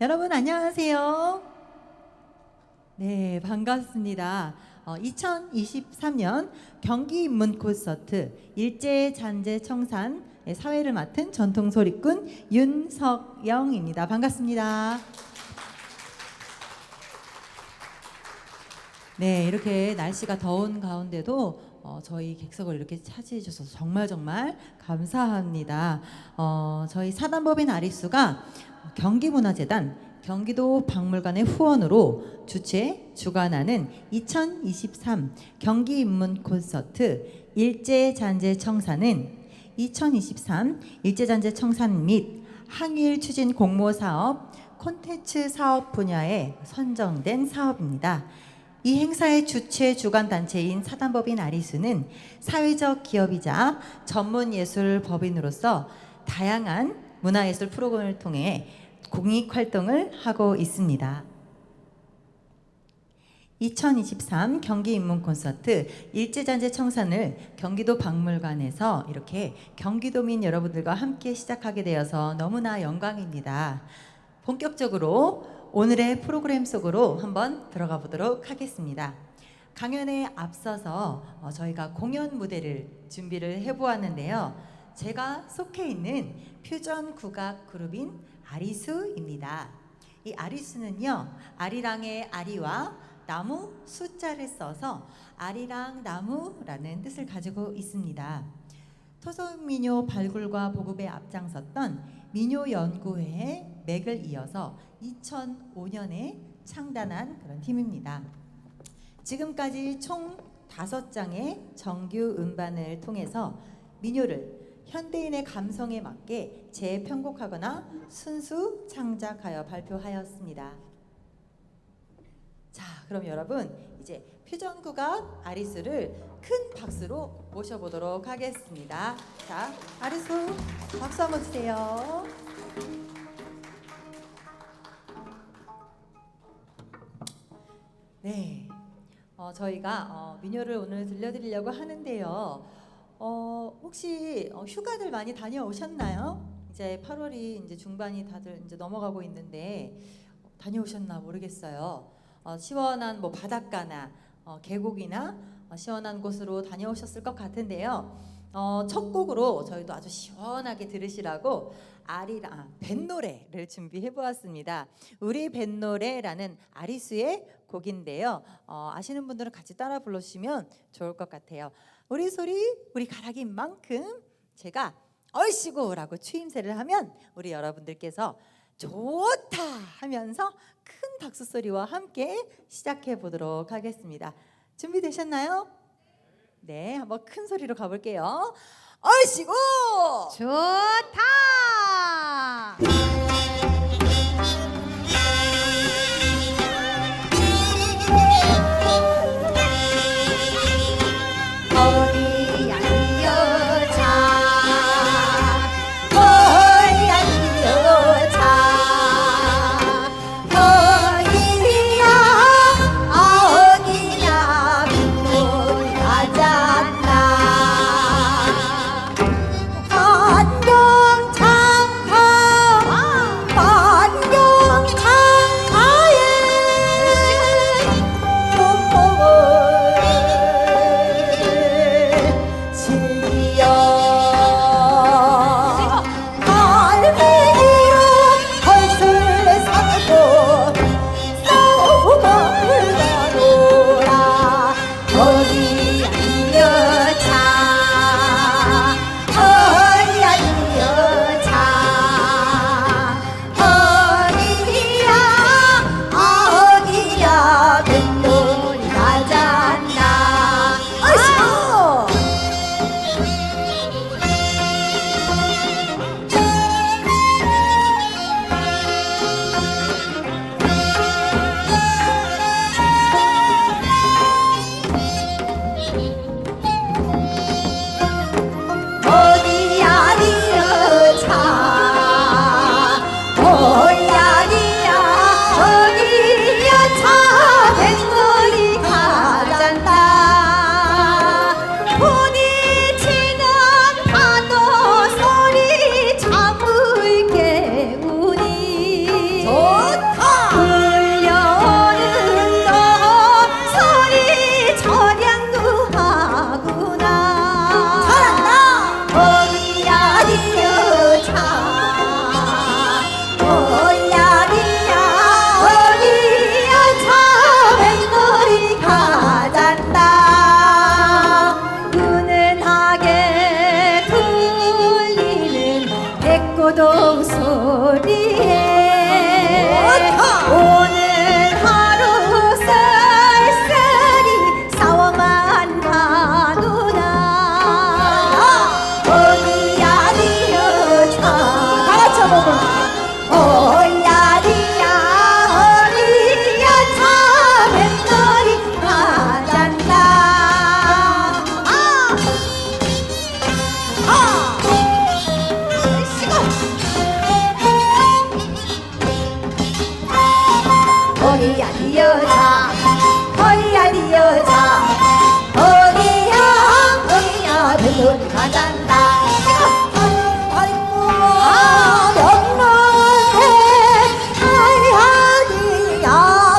여러분 안녕하세요. 네, 반갑습니다. 2023년 경기 인문 콘서트 일제잔재청산 사회를 맡은 전통소리꾼 윤석영입니다. 반갑습니다. 네, 이렇게 날씨가 더운 가운데도 저희 객석을 이렇게 차지해 주셔서 정말 감사합니다. 저희 사단법인 아리수가 경기문화재단 경기도 박물관의 후원으로 주관하는 2023 경기 인문 콘서트 일제잔재청산은 2023 일제잔재청산 및 항일 추진 공모 사업 콘텐츠 사업 분야에 선정된 사업입니다. 이 행사의 주관 단체인 사단법인 아리수는 사회적 기업이자 전문예술법인으로서 다양한 문화예술 프로그램을 통해 공익활동을 하고 있습니다. 2023 경기 인문 콘서트 일제잔재청산을 경기도 박물관에서 이렇게 경기도민 여러분들과 함께 시작하게 되어서 너무나 영광입니다. 본격적으로 오늘의 프로그램 속으로 한번 들어가 보도록 하겠습니다. 강연에 앞서서 저희가 공연 무대를 준비를 해보았는데요. 제가 속해 있는 퓨전 국악 그룹인 아리수입니다. 이 아리수는요, 아리랑의 아리와 나무 숫자를 써서 아리랑 나무라는 뜻을 가지고 있습니다. 토속민요 발굴과 보급에 앞장섰던 민요연구회의 맥을 이어서 2005년에 창단한 그런 팀입니다. 지금까지 총 5장의 정규 음반을 통해서 민요를 현대인의 감성에 맞게 재편곡하거나 순수 창작하여 발표하였습니다. 자, 그럼 여러분 이제 퓨전국악 아리수를 큰 박수로 모셔보도록 하겠습니다. 자, 아리수 박수 한번 주세요. 네, 저희가 민요를 오늘 들려드리려고 하는데요. 혹시 휴가들 많이 다녀오셨나요? 이제 8월이 이제 중반이 다들 이제 넘어가고 있는데 다녀오셨나 모르겠어요. 시원한 뭐 바닷가나 계곡이나 시원한 곳으로 다녀오셨을 것 같은데요. 첫 곡으로 저희도 아주 시원하게 들으시라고 뱃노래를 준비해 보았습니다. 우리 뱃노래라는 아리수의 곡인데요. 아시는 분들은 같이 따라 불러주시면 좋을 것 같아요. 우리 소리 우리 가락인 만큼 제가 얼씨구 라고 추임새를 하면 우리 여러분들께서 좋다 하면서 큰 박수 소리와 함께 시작해 보도록 하겠습니다. 준비되셨나요? 네, 한번 큰 소리로 가볼게요. 얼씨구 좋다. 안경창 소리에 오늘 하루 쓸쓸히 싸워만 가누나 어디야 니어차 다 같이 한번 볼게요. 어야리야 어리야 참외놀이 가잔다 어리야 니 여자 어리야 니 여자 어리야 어리야 배놀이 가잔다 아이고 명랑해 아이하니야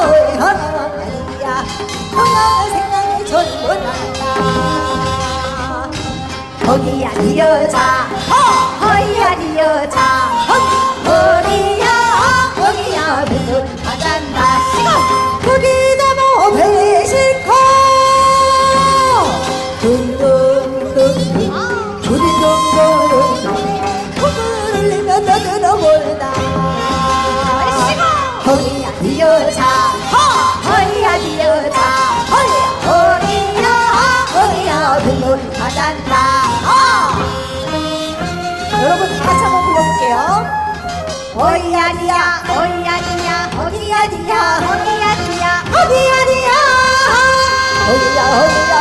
어이하니야 건강한 생각이 절로 난다 어리야 니 여자 어리야 니 여자 어리야 어리야 배놀이 가잔다 우리 나무 배실코 둥둥둥 두리둥둥 코를 흘리며 떠들어볼다 허리야 니 여자 허리야 니 여자 허리야 허리야 배놀이 가잔다 여러분 다 같이 한번 불러볼게요. 어이야니야 어이야니야 어이야니야 어이야니야 어이야니야 어디야 어디야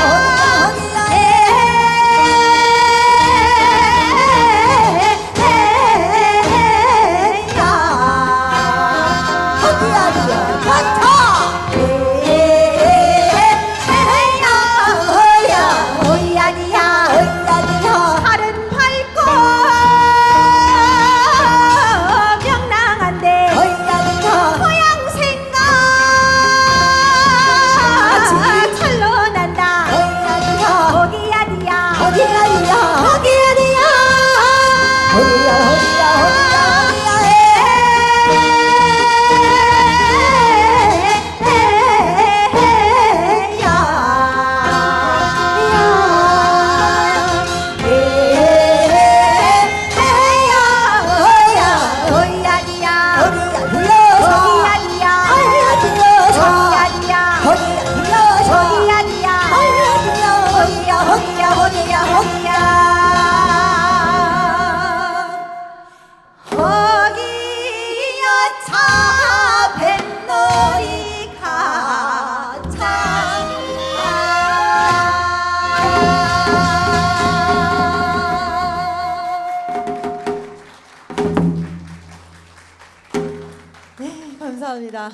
감사합니다.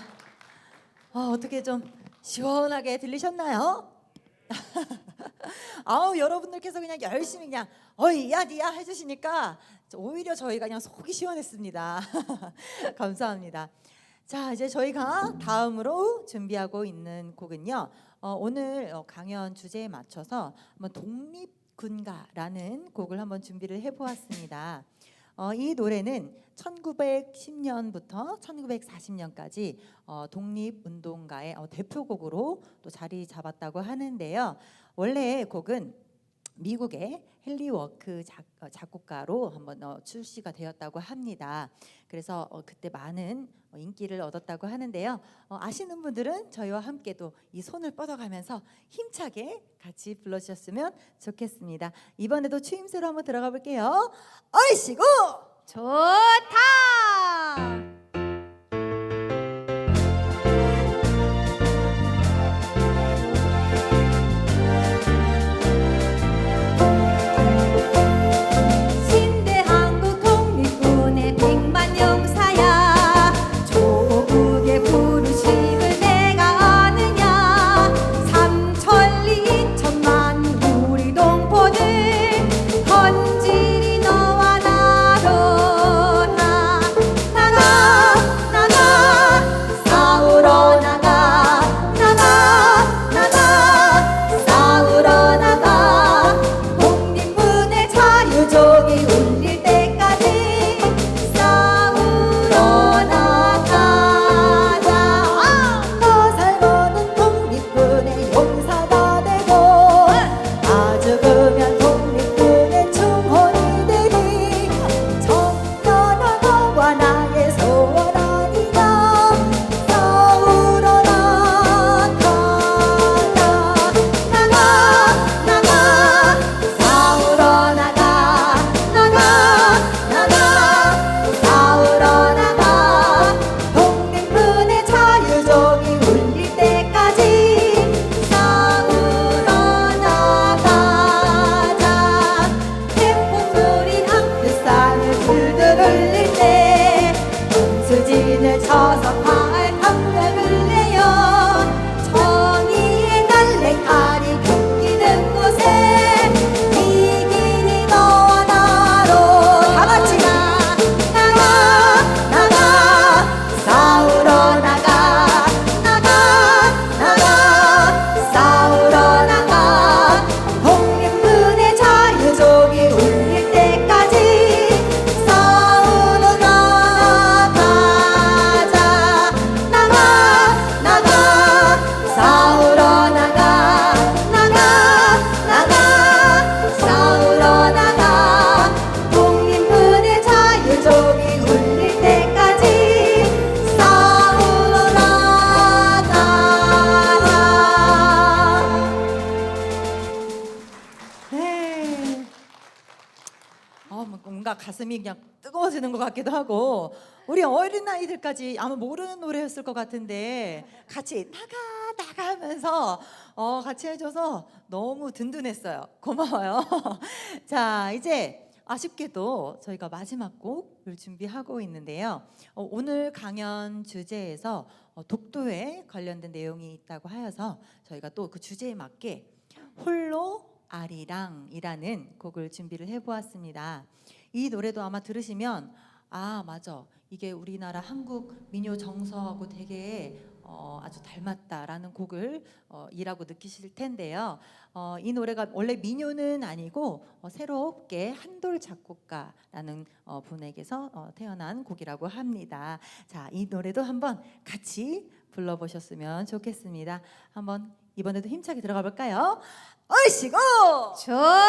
어떻게 좀 시원하게 들리셨나요? 아우 여러분들께서 그냥 열심히 그냥 어이야 니야 해주시니까 오히려 저희가 그냥 속이 시원했습니다. 감사합니다. 자 이제 저희가 다음으로 준비하고 있는 곡은요. 오늘 강연 주제에 맞춰서 한번 독립군가라는 곡을 한번 준비를 해보았습니다. 이 노래는 1910년부터 1940년까지 독립운동가의 대표곡으로 또 자리 잡았다고 하는데요. 원래 곡은 미국의 헨리 워크 작곡가로 한번 출시가 되었다고 합니다. 그래서 그때 많은 인기를 얻었다고 하는데요. 아시는 분들은 저희와 함께 또 이 손을 뻗어가면서 힘차게 같이 불러주셨으면 좋겠습니다. 이번에도 추임새로 한번 들어가 볼게요. 얼씨구 좋다 신대 한국 독립군의 백만 용사야 조국의 부르심을 내가 아느냐 삼천리 이천만 우리 동포들 헌질이 너와 나로 나 가슴이 그냥 뜨거워지는 것 같기도 하고 우리 어린아이들까지 아마 모르는 노래였을 것 같은데 같이 나가 하면서 같이 해줘서 너무 든든했어요. 고마워요. 자, 이제 아쉽게도 저희가 마지막 곡을 준비하고 있는데요. 오늘 강연 주제에서 독도에 관련된 내용이 있다고 하여서 저희가 또 그 주제에 맞게 홀로 아리랑이라는 곡을 준비를 해보았습니다. 이 노래도 아마 들으시면 아 맞아 이게 우리나라 한국 민요 정서하고 되게 아주 닮았다라는 곡을 이라고 느끼실 텐데요. 이 노래가 원래 민요는 아니고 새롭게 한돌 작곡가라는 분에게서 태어난 곡이라고 합니다. 자, 이 노래도 한번 같이 불러보셨으면 좋겠습니다. 한번 이번에도 힘차게 들어가 볼까요? 얼씨구! 좋다.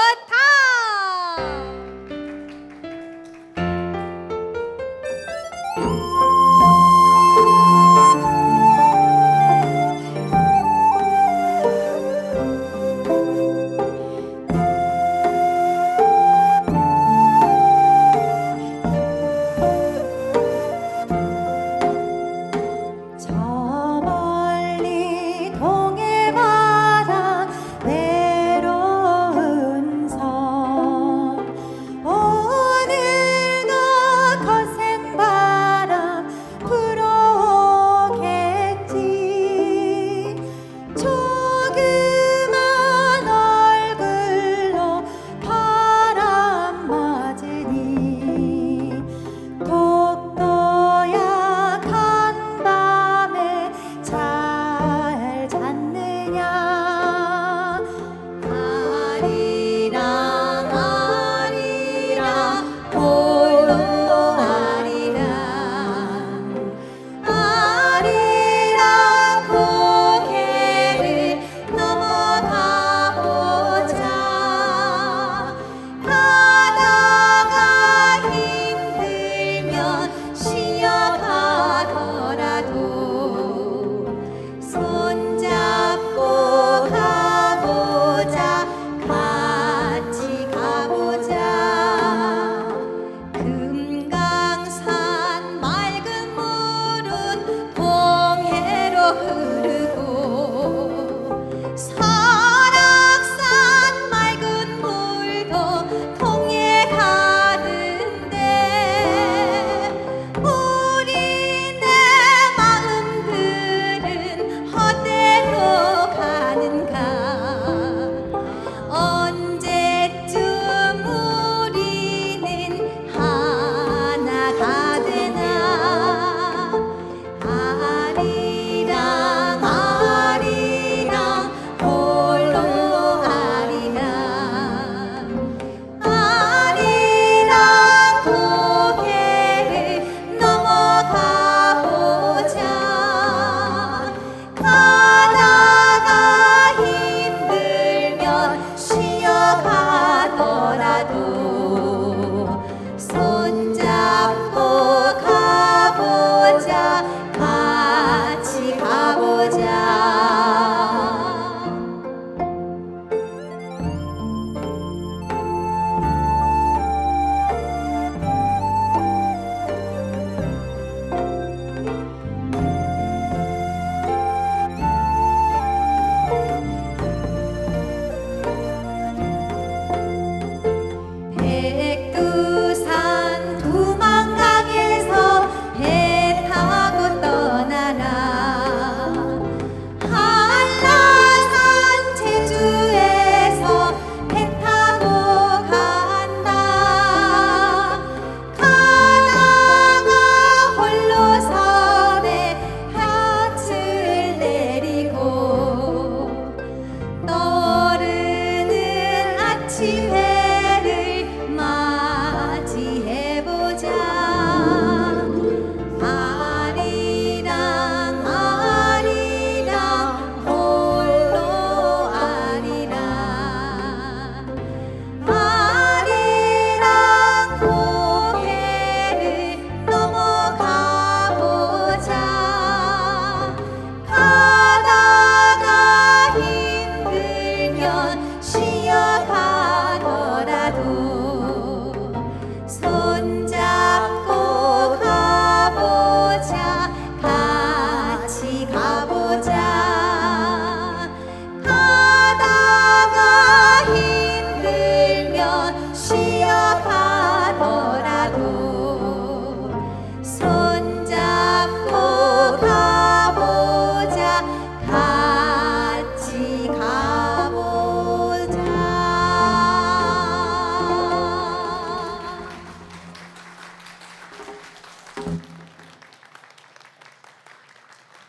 저 멀리 동해 바다 외로운 섬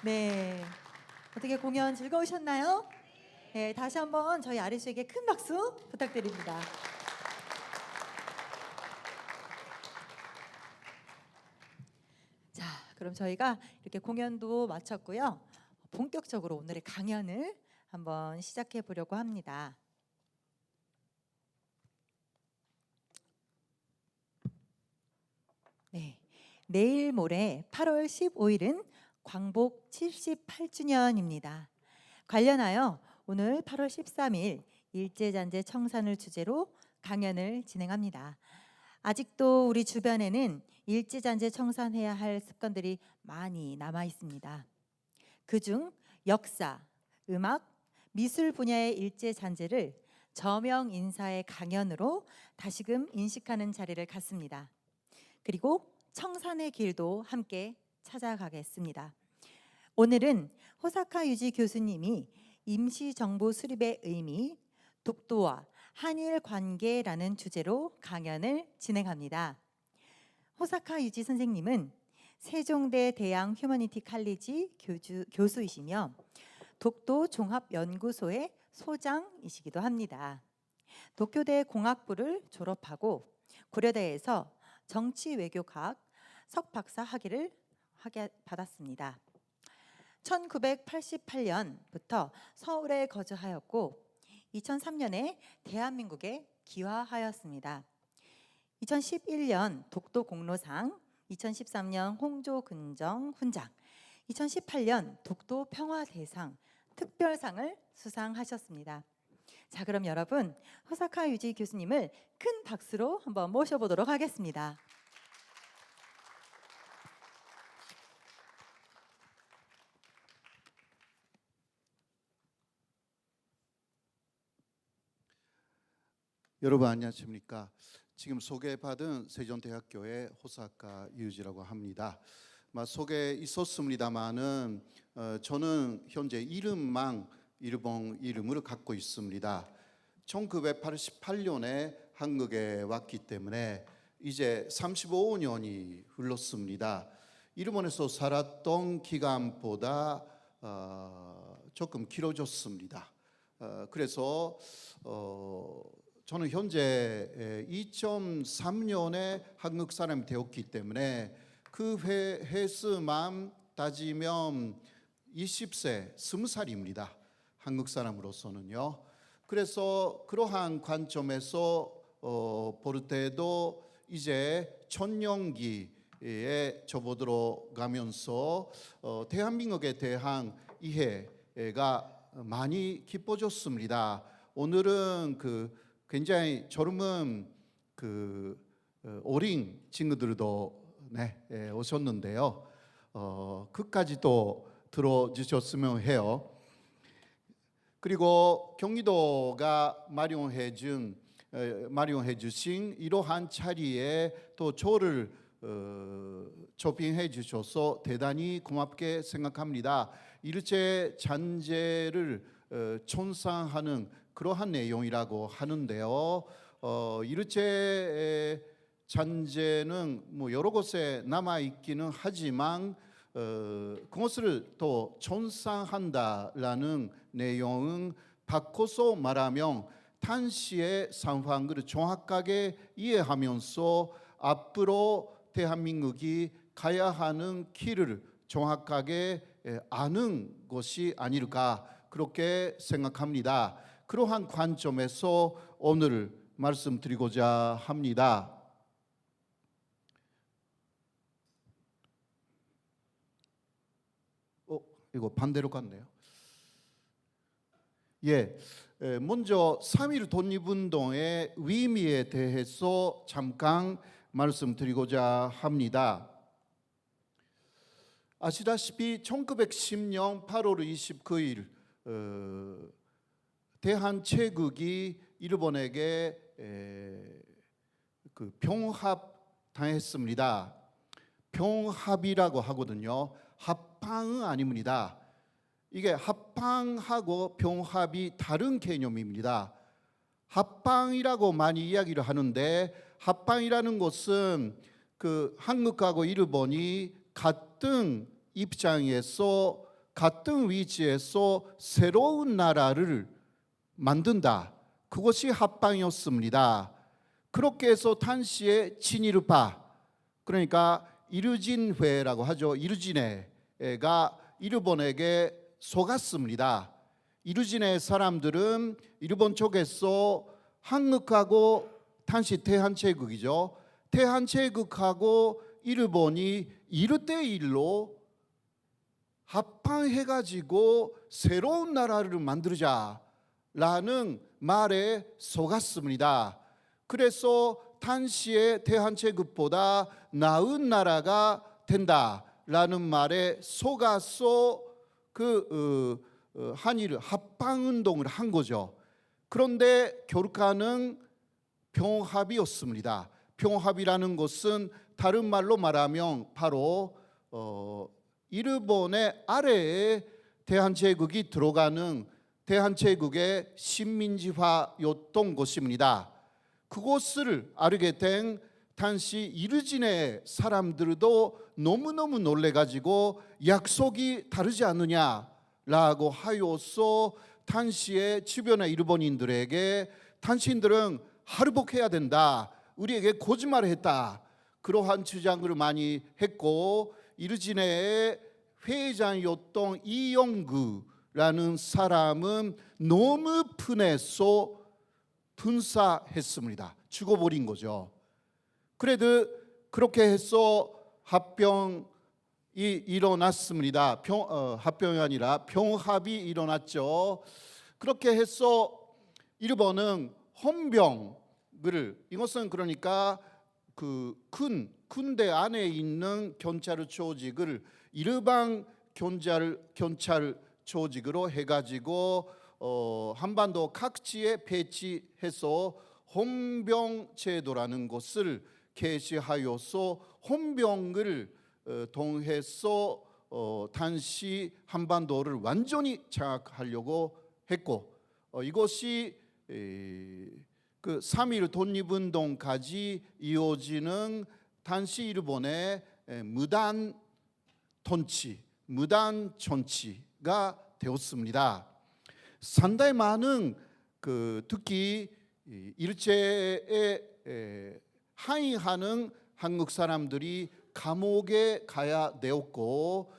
네. 어떻게 공연 즐거우셨나요? 네, 다시 한번 저희 아리수에게 큰 박수 부탁드립니다. 자, 그럼 저희가 이렇게 공연도 마쳤고요. 본격적으로 오늘의 강연을 한번 시작해 보려고 합니다. 네. 내일 모레 8월 15일은 광복 78주년입니다. 관련하여 오늘 8월 13일 일제잔재 청산을 주제로 강연을 진행합니다. 아직도 우리 주변에는 일제잔재 청산해야 할 습관들이 많이 남아 있습니다. 그중 역사, 음악, 미술 분야의 일제잔재를 저명 인사의 강연으로 다시금 인식하는 자리를 갖습니다. 그리고 청산의 길도 함께 찾아가겠습니다. 오늘은 호사카 유지 교수님이 임시정부 수립의 의미, 독도와 한일 관계라는 주제로 강연을 진행합니다. 호사카 유지 선생님은 세종대 대양 휴머니티 칼리지 교수이시며 독도 종합연구소의 소장이시기도 합니다. 도쿄대 공학부를 졸업하고 고려대에서 정치외교학 석박사 학위를 받았습니다. 1988년부터 서울에 거주하였고 2003년에 대한민국에 귀화하였습니다. 2011년 독도 공로상, 2013년 홍조근정 훈장, 2018년 독도 평화대상 특별상을 수상하셨습니다. 자, 그럼 여러분 호사카 유지 교수님을 큰 박수로 한번 모셔보도록 하겠습니다. 여러분 안녕하십니까? 지금 소개받은 세종대학교의 호사카 유지라고 합니다. 소개 있었습니다만은 저는 현재 이름만 일본 이름을 갖고 있습니다. 1988년에 한국에 왔기 때문에 이제 35년이 흘렀습니다. 일본에서 살았던 기간보다 조금 길어졌습니다. 그래서 저는 현재 2003년에 한국 사람이 되었기 때문에 그 횟수만 따지면 20세, 20살입니다. 한국 사람으로서는요. 그래서 그러한 관점에서 볼 때도 이제 천년기에 접어들어 가면서 대한민국에 대한 이해가 많이 깊어졌습니다. 오늘은 굉장히 젊은 어린 친구들도 오셨는데요. 끝까지 또 들어주셨으면 해요. 그리고 경기도가 마련해 주신 이러한 자리에 또 저를 초빙해 주셔서 대단히 고맙게 생각합니다. 일제 잔재를 청산하는 그러한 내용이라고 하는데요. 일제 잔재는 여러 곳에 남아 있기는 하지만 그것을 또 청산한다라는 내용은 바꿔서 말하면 당시의 상황을 정확하게 이해하면서 앞으로 대한민국이 가야 하는 길을 정확하게 아는 것이 아닐까 그렇게 생각합니다. 그러한 관점에서 오늘 말씀드리고자 합니다. 이거 반대로 갔네요. 먼저 3.1 독립운동의 의미에 대해서 잠깐 말씀드리고자 합니다. 아시다시피 1910년 8월 29일 대한제국이 일본에게 병합당했습니다. 병합이라고 하거든요. 합방은 아닙니다. 이게 합방하고 병합이 다른 개념입니다. 합방이라고 많이 이야기를 하는데 합방이라는 것은 한국하고 일본이 같은 입장에서 같은 위치에서 새로운 나라를 만든다. 그것이 합방이었습니다. 그렇게 해서 당시에 친일파, 그러니까 이르진회라고 하죠. 이르진회가 일본에게 속았습니다. 이르진회 사람들은 일본 쪽에서 한국하고 당시 대한제국이죠. 대한제국하고 일본이 1대1로 합방해가지고 새로운 나라를 만들자라는 말에 속았습니다. 그래서 당시에 대한제국보다 나은 나라가 된다라는 말에 속아서 한일 합방운동을 한 거죠. 그런데 결과는 병합이었습니다. 병합이라는 것은 다른 말로 말하면 바로 일본의 아래에 대한제국이 들어가는 대한제국의 식민지화였던 것입니다. 그것을 알게 된 당시 이르진의 사람들도 너무너무 놀래가지고 약속이 다르지 않느냐라고 하여서 당시에 주변의 일본인들에게 당신들은 할복해야 된다, 우리에게 거짓말을 했다, 그러한 주장을 많이 했고, 이르진의 회장이었던 이영구라는 사람은 너무 분해서 분사했습니다. 죽어버린 거죠. 그래도 그렇게 해서 합병이 일어났습니다. 합병이 아니라 병합이 일어났죠. 그렇게 해서 일본은 헌병을, 이것은 그러니까 그 군대 안에 있는 경찰 조직을 일반 경찰 조직으로 해가지고 한반도 각지에 배치해서 헌병제도라는 것을 개시하여서 헌병을 통해서 당시 한반도를 완전히 장악하려고 했고, 이것이 그 3.1 독립운동까지 이어지는 당시 일본의 무단 통치, 무단 정치가 되었습니다. 상당히 많은 특히 일제에 항의하는 한국 사람들이 감옥에 가야 되었고,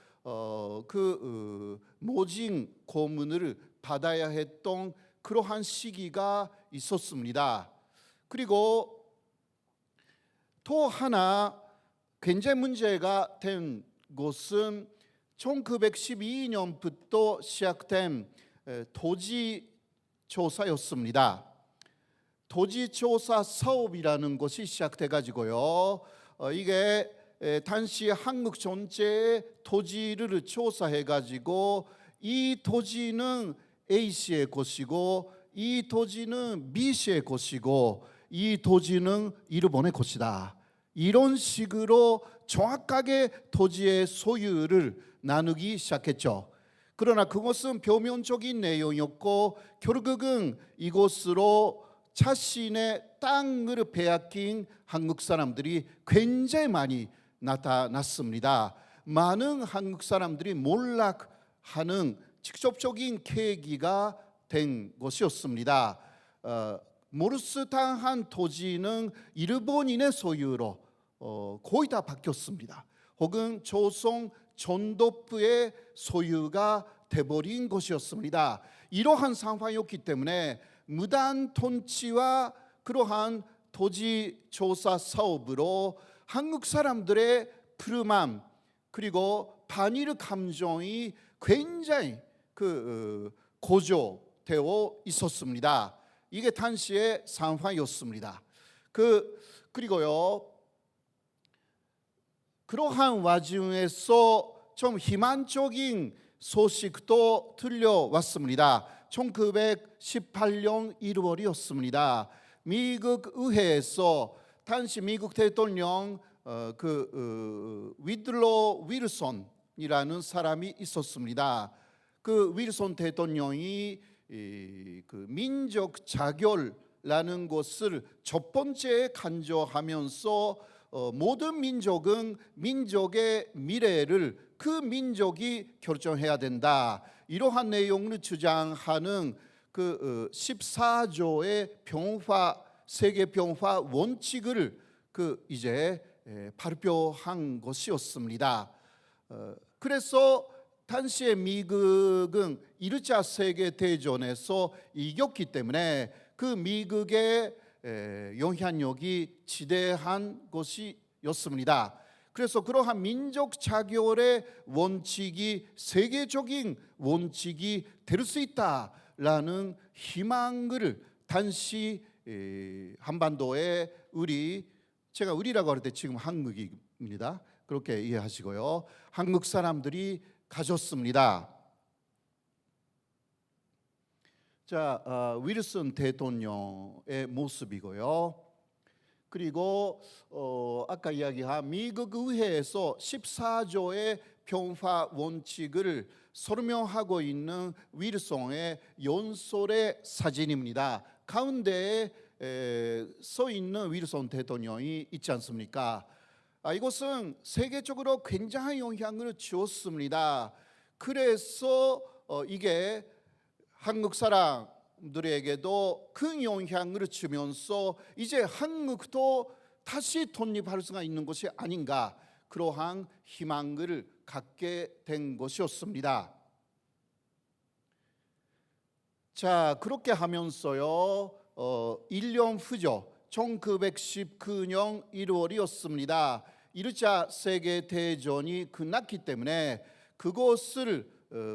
모진 고문을 받아야 했던 그러한 시기가 있었습니다. 그리고 또 하나 굉장히 문제가 된 것은 1912년부터 시작된 토지조사였습니다. 토지조사 사업이라는 것이 시작돼 가지고요, 이게 당시 한국 전체의 토지를 조사해 가지고 이 토지는 A씨의 것이고 이 토지는 B씨의 것이고 이 토지는 일본의 것이다, 이런 식으로 정확하게 토지의 소유를 나누기 시작했죠. 그러나 그것은 표면적인 내용이었고, 결국은 이곳으로 자신의 땅을 빼앗긴 한국 사람들이 굉장히 많이 나타났습니다. 많은 한국 사람들이 몰락하는 직접적인 계기가 된 것이었습니다. 몰수당한 토지는 일본인의 소유로 거의 다 바뀌었습니다. 혹은 조선 전도부의 소유가 돼버린 것이었습니다. 이러한 상황이었기 때문에 무단 통치와 그러한 토지 조사 사업으로 한국 사람들의 불만 그리고 반일 감정이 굉장히 고조되어 있었습니다. 이게 당시의 상황이었습니다. 그리고요, 그러한 와중에서 좀 희망적인 소식도 들려왔습니다. 1918년 1월이었습니다. 미국 의회에서 당시 미국 대통령 위들로 윌슨이라는 사람이 있었습니다. 그 윌슨 대통령이 민족 자결라는 것을 첫 번째 강조하면서 모든 민족은 민족의 미래를 그 민족이 결정해야 된다. 이러한 내용을 주장하는 그 14조의 세계 평화 원칙을 이제 발표한 것이었습니다. 그래서 당시에 미국은 1차 세계 대전에서 이겼기 때문에 그 미국의 영향력이 지대한 것이었습니다. 그래서 그러한 민족 자결의 원칙이 세계적인 원칙이 될 수 있다라는 희망을 당시 한반도에 제가 우리라고 할 때 지금 한국입니다. 그렇게 이해하시고요. 한국 사람들이 가졌습니다. 자, 윌슨 대통령의 모습이고요. 그리고 아까 이야기한 미국 의회에서 14조의 평화 원칙을 설명하고 있는 윌슨의 연설의 사진입니다. 가운데에 서 있는 윌슨 대통령이 있지 않습니까? 이것은 세계적으로 굉장한 영향을 주었습니다. 그래서 이게 한국 사람들에게도 큰 영향을 주면서 이제 한국도 다시 독립할 수가 있는 것이 아닌가, 그러한 희망을 갖게 된 것이었습니다. 자, 그렇게 하면서요 1년 후죠. 1919년 1월이었습니다. 1차 세계대전이 끝났기 때문에 그것을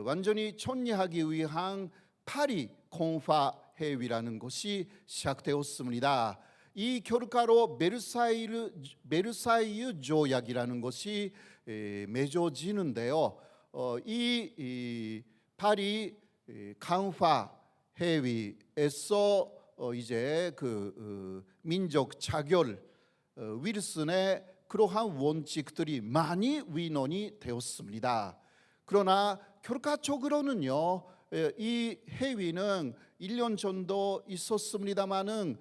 완전히 정리하기 위한 파리 공화회의라는 것이 시작되었습니다. 이 결과로 베르사유 조약이라는 것이 맺어지는데요. 이 파리 강화회의에서 이제 민족 자결, 윌슨의 그러한 원칙들이 많이 위헌이 되었습니다. 그러나 결과적으로는요, 이 회의는 1년 정도 있었습니다마는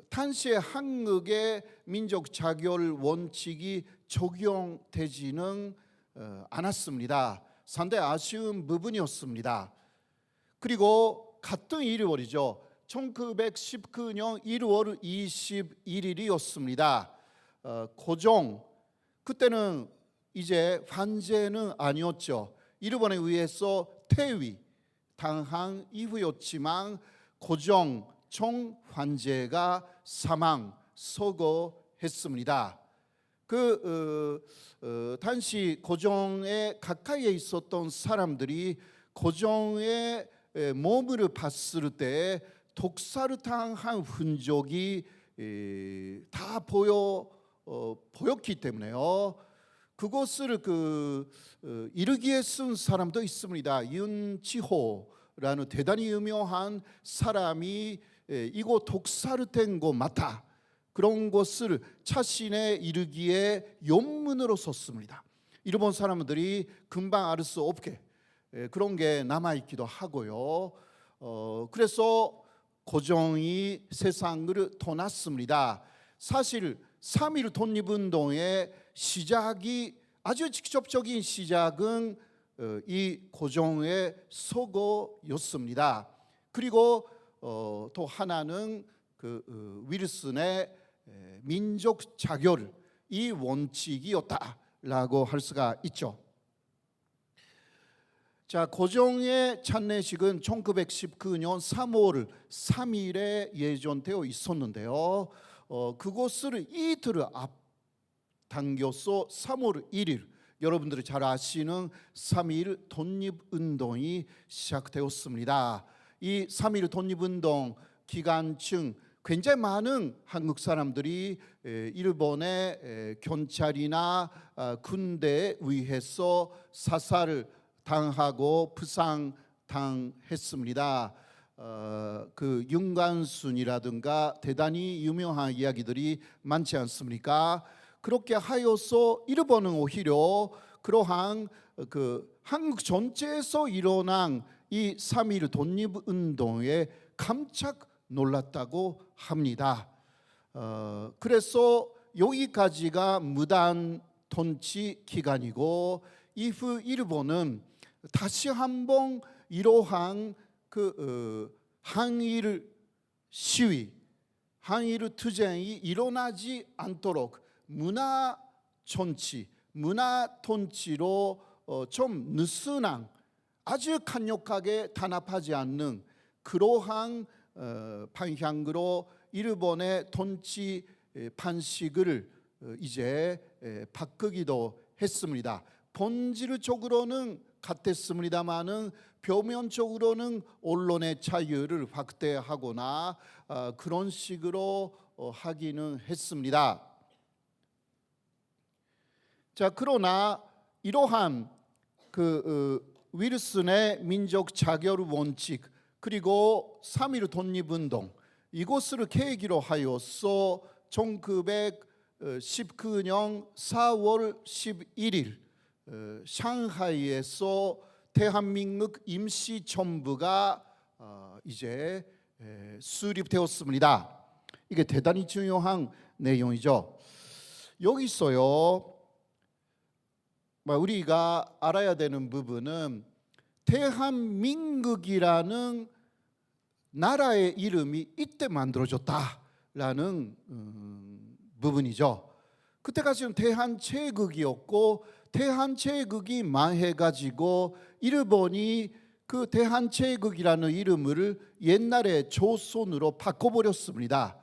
당시의 한국의 민족 자결 원칙이 적용되지는 않았습니다. 상당히 아쉬운 부분이었습니다. 그리고 같은 1월이죠. 1919년 1월 21일이었습니다. 고종, 그때는 이제 황제는 아니었죠. 일본에 의해서 퇴위 당한 이후였지만 고종 총황제가 서거했습니다. 당시 고종의 가까이에 있었던 사람들이 고종의 몸을 봤을 때 독살을 당한 흔적이 다 보였기 때문에요. 그것을 이르기에 쓴 사람도 있습니다. 윤치호라는 대단히 유명한 사람이 이거 독살된 거 맞다, 그런 것을 자신의 이르기에 연문으로 썼습니다. 일본 사람들이 금방 알 수 없게 그런 게 남아있기도 하고요. 그래서 고종이 세상을 떠났습니다. 사실 3.1 독립운동의 시작이, 아주 직접적인 시작은 이 고종의 서거였습니다. 그리고 또 하나는 윌슨의 민족 자결, 이 원칙이었다라고 할 수가 있죠. 자, 고종의 찬례식은 1919년 3월 3일에 예정되어 있었는데요. 그것을 이틀을 앞당겨서 3월 1일, 여러분들이 잘 아시는 3.1 독립운동이 시작되었습니다. 이 3.1 독립운동 기간중 굉장히 많은 한국 사람들이 일본의 경찰이나 군대에 의해서 사살을 당하고 부상당했습니다. 윤관순이라든가 대단히 유명한 이야기들이 많지 않습니까? 그렇게 하여서 일본은 오히려 그러한 한국 전체에서 일어난 이 3.1 독립운동에 깜짝 놀랐다고 합니다. 그래서 여기까지가 무단 통치 기간이고 이후 일본은 다시 한번 이러한 항일 시위, 항일 투쟁이 일어나지 않도록 문화 정치, 문화 통치로 좀 느슨한 아주 강력하게 단합하지 않는 그러한 방향으로 일본의 통치 방식을 이제 바꾸기도 했습니다. 본질적으로는 같았습니다마는 표면적으로는 언론의 자유를 확대하거나 그런 식으로 하기는 했습니다. 자, 그러나 이러한 윌슨의 민족 자결 원칙 그리고 3.1 독립운동 이것을 계기로 하여서 1919년 4월 11일 샹하이에서 대한민국 임시정부가 이제 수립되었습니다. 이게 대단히 중요한 내용이죠. 여기서요 우리가 알아야 되는 부분은 대한민국이라는 나라의 이름이 이때 만들어졌다라는 부분이죠. 그때까지는 대한제국이었고 대한제국이 망해가지고 일본이 그 대한제국이라는 이름을 옛날에 조선으로 바꿔버렸습니다.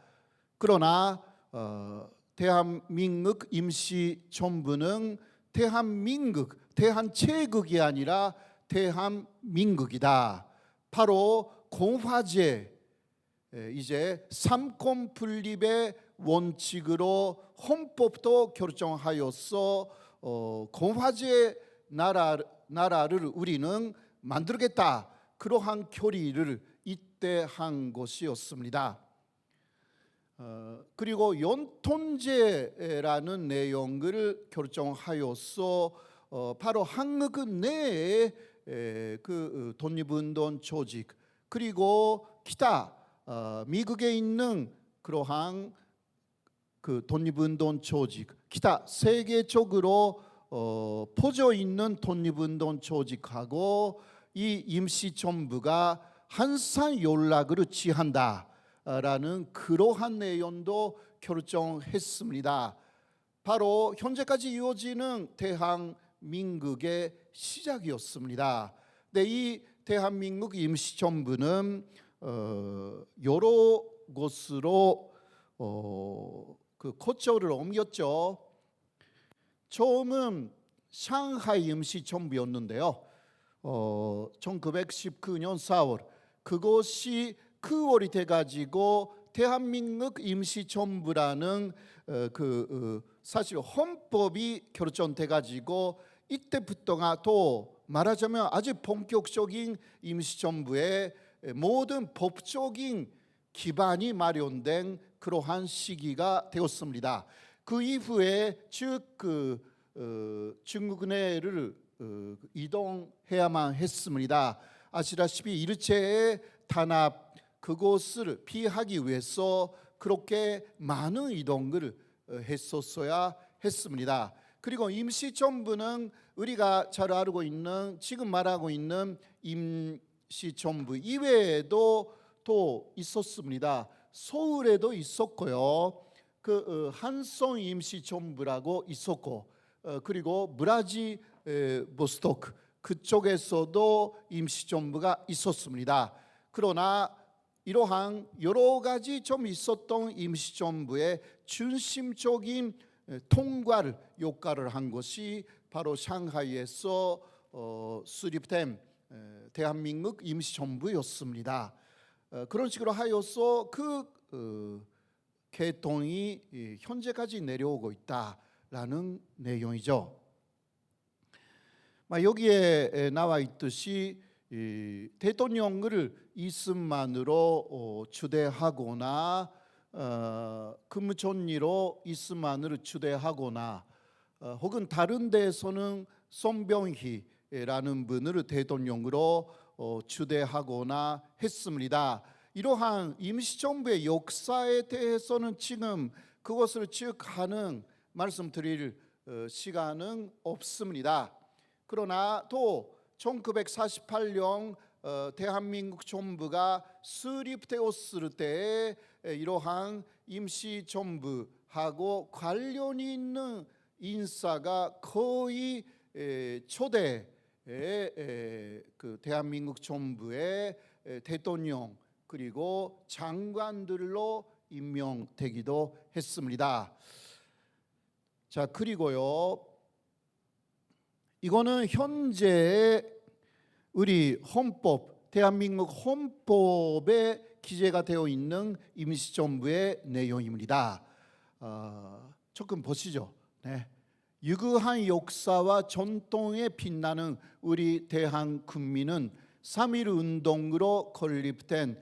그러나 대한민국 임시정부는 대한민국, 대한제국이 아니라 대한민국이다. 바로 공화제, 이제 삼권 분립의 원칙으로 헌법도 결정하여서 공화제 나라를 우리는 만들겠다. 그러한 결의를 이때 한 것이었습니다. 그리고 연통제라는 내용을 결정하여서 바로 한국 내에 그 독립운동 조직 그리고 기타 미국에 있는 그러한 그 독립운동 조직 기타 세계적으로 퍼져 있는 독립운동 조직하고 이 임시정부가 항상 연락을 취한다라는 그러한 내용도 결정했습니다. 바로 현재까지 이어지는 대한민국의 시작이었습니다. 네, 이 대한민국 임시정부는 여러 곳으로 그 거처를 옮겼죠. 처음은 상하이 임시정부였는데요. 1919년 4월 그것이 9월이 돼가지고 대한민국 임시정부라는 사실 헌법이 결정돼가지고 이때부터가 또 말하자면 아주 본격적인 임시정부의 모든 법적인 기반이 마련된 그러한 시기가 되었습니다. 그 이후에 즉 중국 내를 이동해야만 했습니다. 아시다시피 일제의 단합 그것을 피하기 위해서 그렇게 많은 이동을 했었어야 했습니다. 그리고 임시정부는 우리가 잘 알고 있는 지금 말하고 있는 임시정부 이외에도 또 있었습니다. 서울에도 있었고요. 그 한성 임시정부라고 있었고 그리고 브라지보스토크 그쪽에서도 임시정부가 있었습니다. 그러나 이러한 여러 가지 좀 있었던 임시정부의 중심적인 통괄 역할을 한 것이 바로 상하이에서 수립된 대한민국 임시정부였습니다. 그런 식으로 하여서 그 계통이 현재까지 내려오고 있다라는 내용이죠. 여기에 나와 있듯이 대통령을 이스만으로 추대하거나 금천리로 이스만을 추대하거나 혹은 다른 데에서는 손병희라는 분을 대통령으로 추대하거나 했습니다. 이러한 임시정부의 역사에 대해서는 지금 그것을 쭉 하는 말씀드릴 시간은 없습니다. 그러나 또 1948년 대한민국 정부가 수립되었을 때에 이러한 임시정부하고 관련이 있는 인사가 거의 초대 그 대한민국 정부의 대통령 그리고 장관들로 임명되기도 했습니다. 자, 그리고요, 이거는 현재 우리 헌법, 대한민국 헌법에 기재가 되어 있는 임시정부의 내용입니다. 조금 보시죠. 네. 유구한 역사와 전통에 빛나는 우리 대한국민은 3.1운동으로 건립된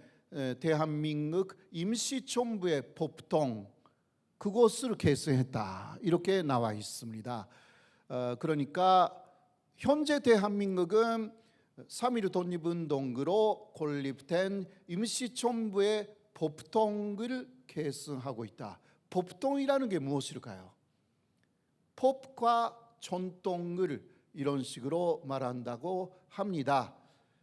대한민국 임시정부의 법통 그것을 계승했다 이렇게 나와 있습니다. 그러니까 현재 대한민국은 3.1 독립운동으로 건립된 임시정부의 법통을 계승하고 있다. 법통이라는 게 무엇일까요? 법과 전통을 이런 식으로 말한다고 합니다.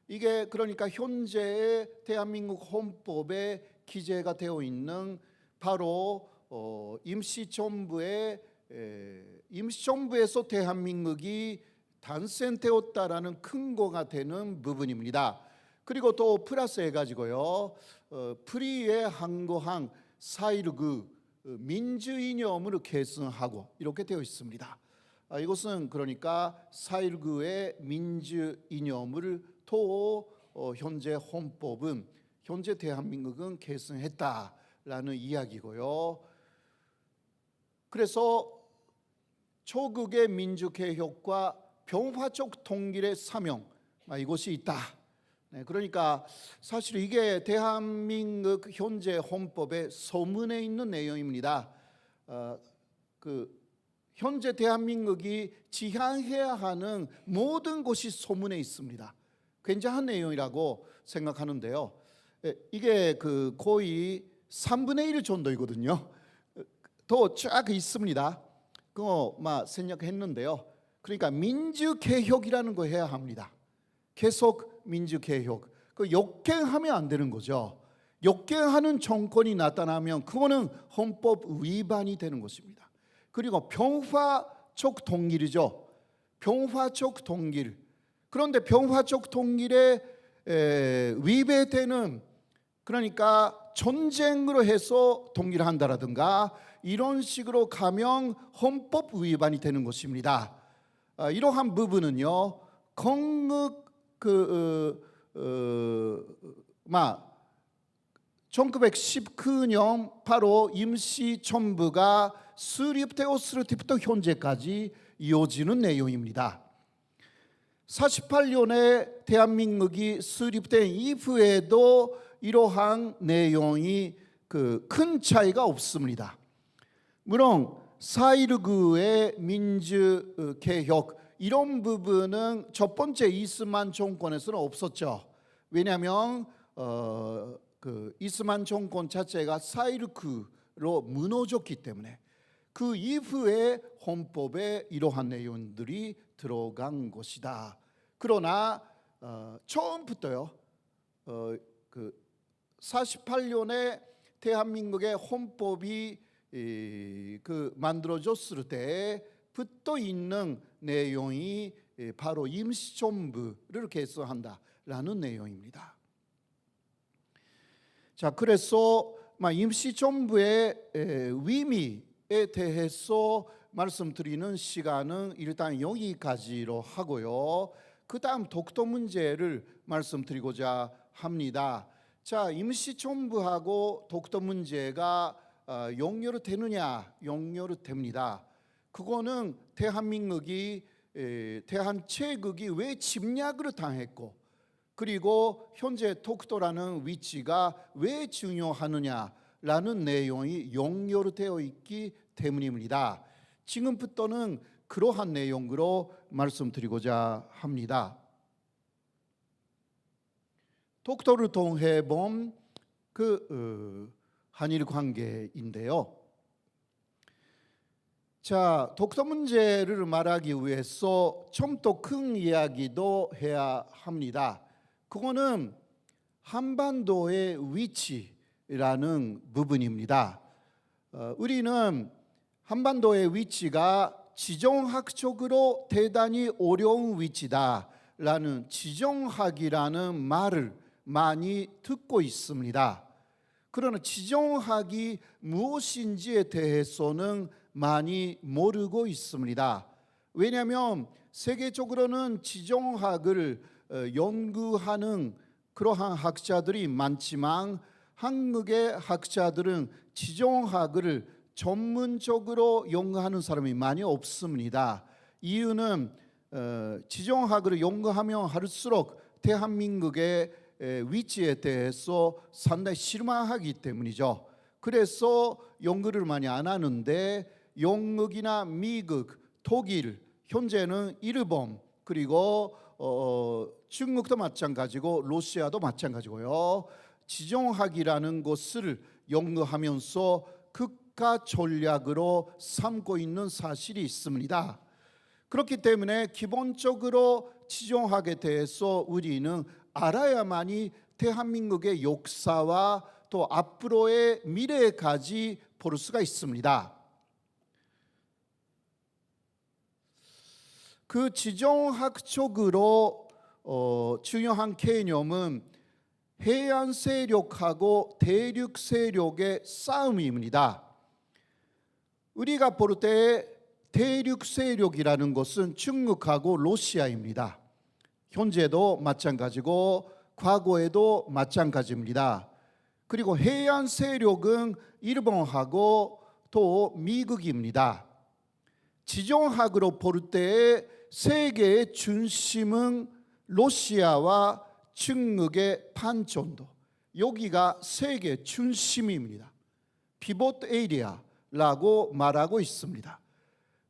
이게 그러니까 현재의 대한민국 헌법에 기재가 되어 있는 바로 임시정부에서 대한민국이 탄생되었다라는 근거가 되는 부분입니다. 그리고 또 플러스 해가지고요, 프리에 항거한 4.19 민주이념으로 계승하고 이렇게 되어 있습니다. 이것은 그러니까 4.19의 민주이념을 또 현재 헌법은 현재 대한민국은 계승했다라는 이야기고요. 그래서 조국의 민주개혁과 평화적 통일의 사명 이것이 있다. 그러니까 사실 이게 대한민국 현재 헌법의 서문에 있는 내용입니다. 현재 대한민국이 지향해야 하는 모든 것이 서문에 있습니다. 굉장한 내용이라고 생각하는데요. 이게 거의 3분의 1 정도이거든요. 더 쫙 있습니다. 그거 생각했는데요. 그러니까 민주개혁이라는 거 해야 합니다. 계속 민주개혁. 역행하면 안 되는 거죠. 역행하는 정권이 나타나면 그거는 헌법 위반이 되는 것입니다. 그리고 평화적 통일이죠. 평화적 통일. 그런데 평화적 통일에 위배되는 그러니까 전쟁으로 해서 통일한다라든가 이런 식으로 가면 헌법 위반이 되는 것입니다. 이러한 부분은요, 건국 1919년 바로 임시정부가 수립되었을 때부터 현재까지 이어지는 내용입니다. 48년에 대한민국이 수립된 이후에도 이러한 내용이 큰 차이가 없습니다. 물론 4.19의 민주개혁 이런 부분은 첫 번째 이스만 정권에서는 없었죠. 왜냐하면 이스만 정권 자체가 4.19로 무너졌기 때문에 그 이후에 헌법에 이러한 내용들이 들어간 것이다. 그러나 처음부터요, 48년에 대한민국의 헌법이 만들어졌을 때부터 있는 내용이 바로 임시정부를 계승한다라는 내용입니다. 자, 그래서 임시정부의 의미에 대해서 말씀드리는 시간은 일단 여기까지로 하고요. 그 다음 독도 문제를 말씀드리고자 합니다. 자, 임시정부하고 독도 문제가 연결되느냐? 연결됩니다. 그거는 대한민국이 대한제국이 왜 침략을 당했고 그리고 현재 독도라는 위치가 왜 중요하느냐라는 내용이 연결되어 있기 때문입니다. 지금부터는 그러한 내용으로 말씀드리고자 합니다. 독도를 통해 본 한일 관계인데요. 자, 독서 문제를 말하기 위해서 좀 더 큰 이야기도 해야 합니다. 그거는 한반도의 위치라는 부분입니다. 우리는 한반도의 위치가 지정학적으로 대단히 어려운 위치다라는 지정학이라는 말을 많이 듣고 있습니다. 그러나 지정학이 무엇인지에 대해서는 많이 모르고 있습니다. 왜냐하면 세계적으로는 지정학을 연구하는 그러한 학자들이 많지만 한국의 학자들은 지정학을 전문적으로 연구하는 사람이 많이 없습니다. 이유는 지정학을 연구하면 할수록 대한민국의 위치에 대해서 상당히 실망하기 때문이죠. 그래서 연구를 많이 안 하는데 영국이나 미국, 독일, 현재는 일본, 그리고 중국도 마찬가지고 러시아도 마찬가지고요. 지정학이라는 것을 연구하면서 국가 전략으로 삼고 있는 사실이 있습니다. 그렇기 때문에 기본적으로 지정학에 대해서 우리는 알아야만이 대한민국의 역사와 또 앞으로의 미래까지 볼 수가 있습니다. 그 지정학적으로 중요한 개념은 해안 세력하고 대륙 세력의 싸움입니다. 우리가 볼 때 대륙 세력이라는 것은 중국하고 러시아입니다. 현재도 마찬가지고 과거에도 마찬가지입니다. 그리고 해안 세력은 일본하고 또 미국입니다. 지정학으로 볼 때 세계의 중심은 러시아와 중국의 판전도, 여기가 세계 중심입니다. 피보트 에리아라고 말하고 있습니다.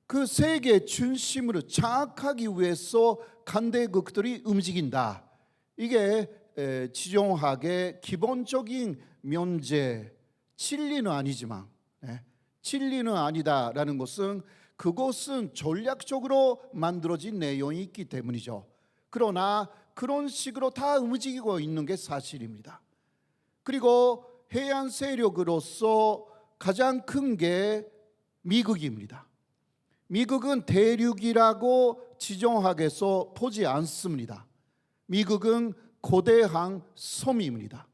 그 세계 중심으로 장악하기 위해서 강대국들이 움직인다. 이게 지정학의 기본적인 명제, 진리는 아니지만 진리는 아니다라는 것은 그것은 전략적으로 만들어진 내용이 있기 때문이죠. 그러나 그런 식으로 다 움직이고 있는 게 사실입니다. 그리고 해안 세력으로서 가장 큰 게 미국입니다. 미국은 대륙이라고 지정학에서 보지 않습니다. 미국은 거대한 섬입니다.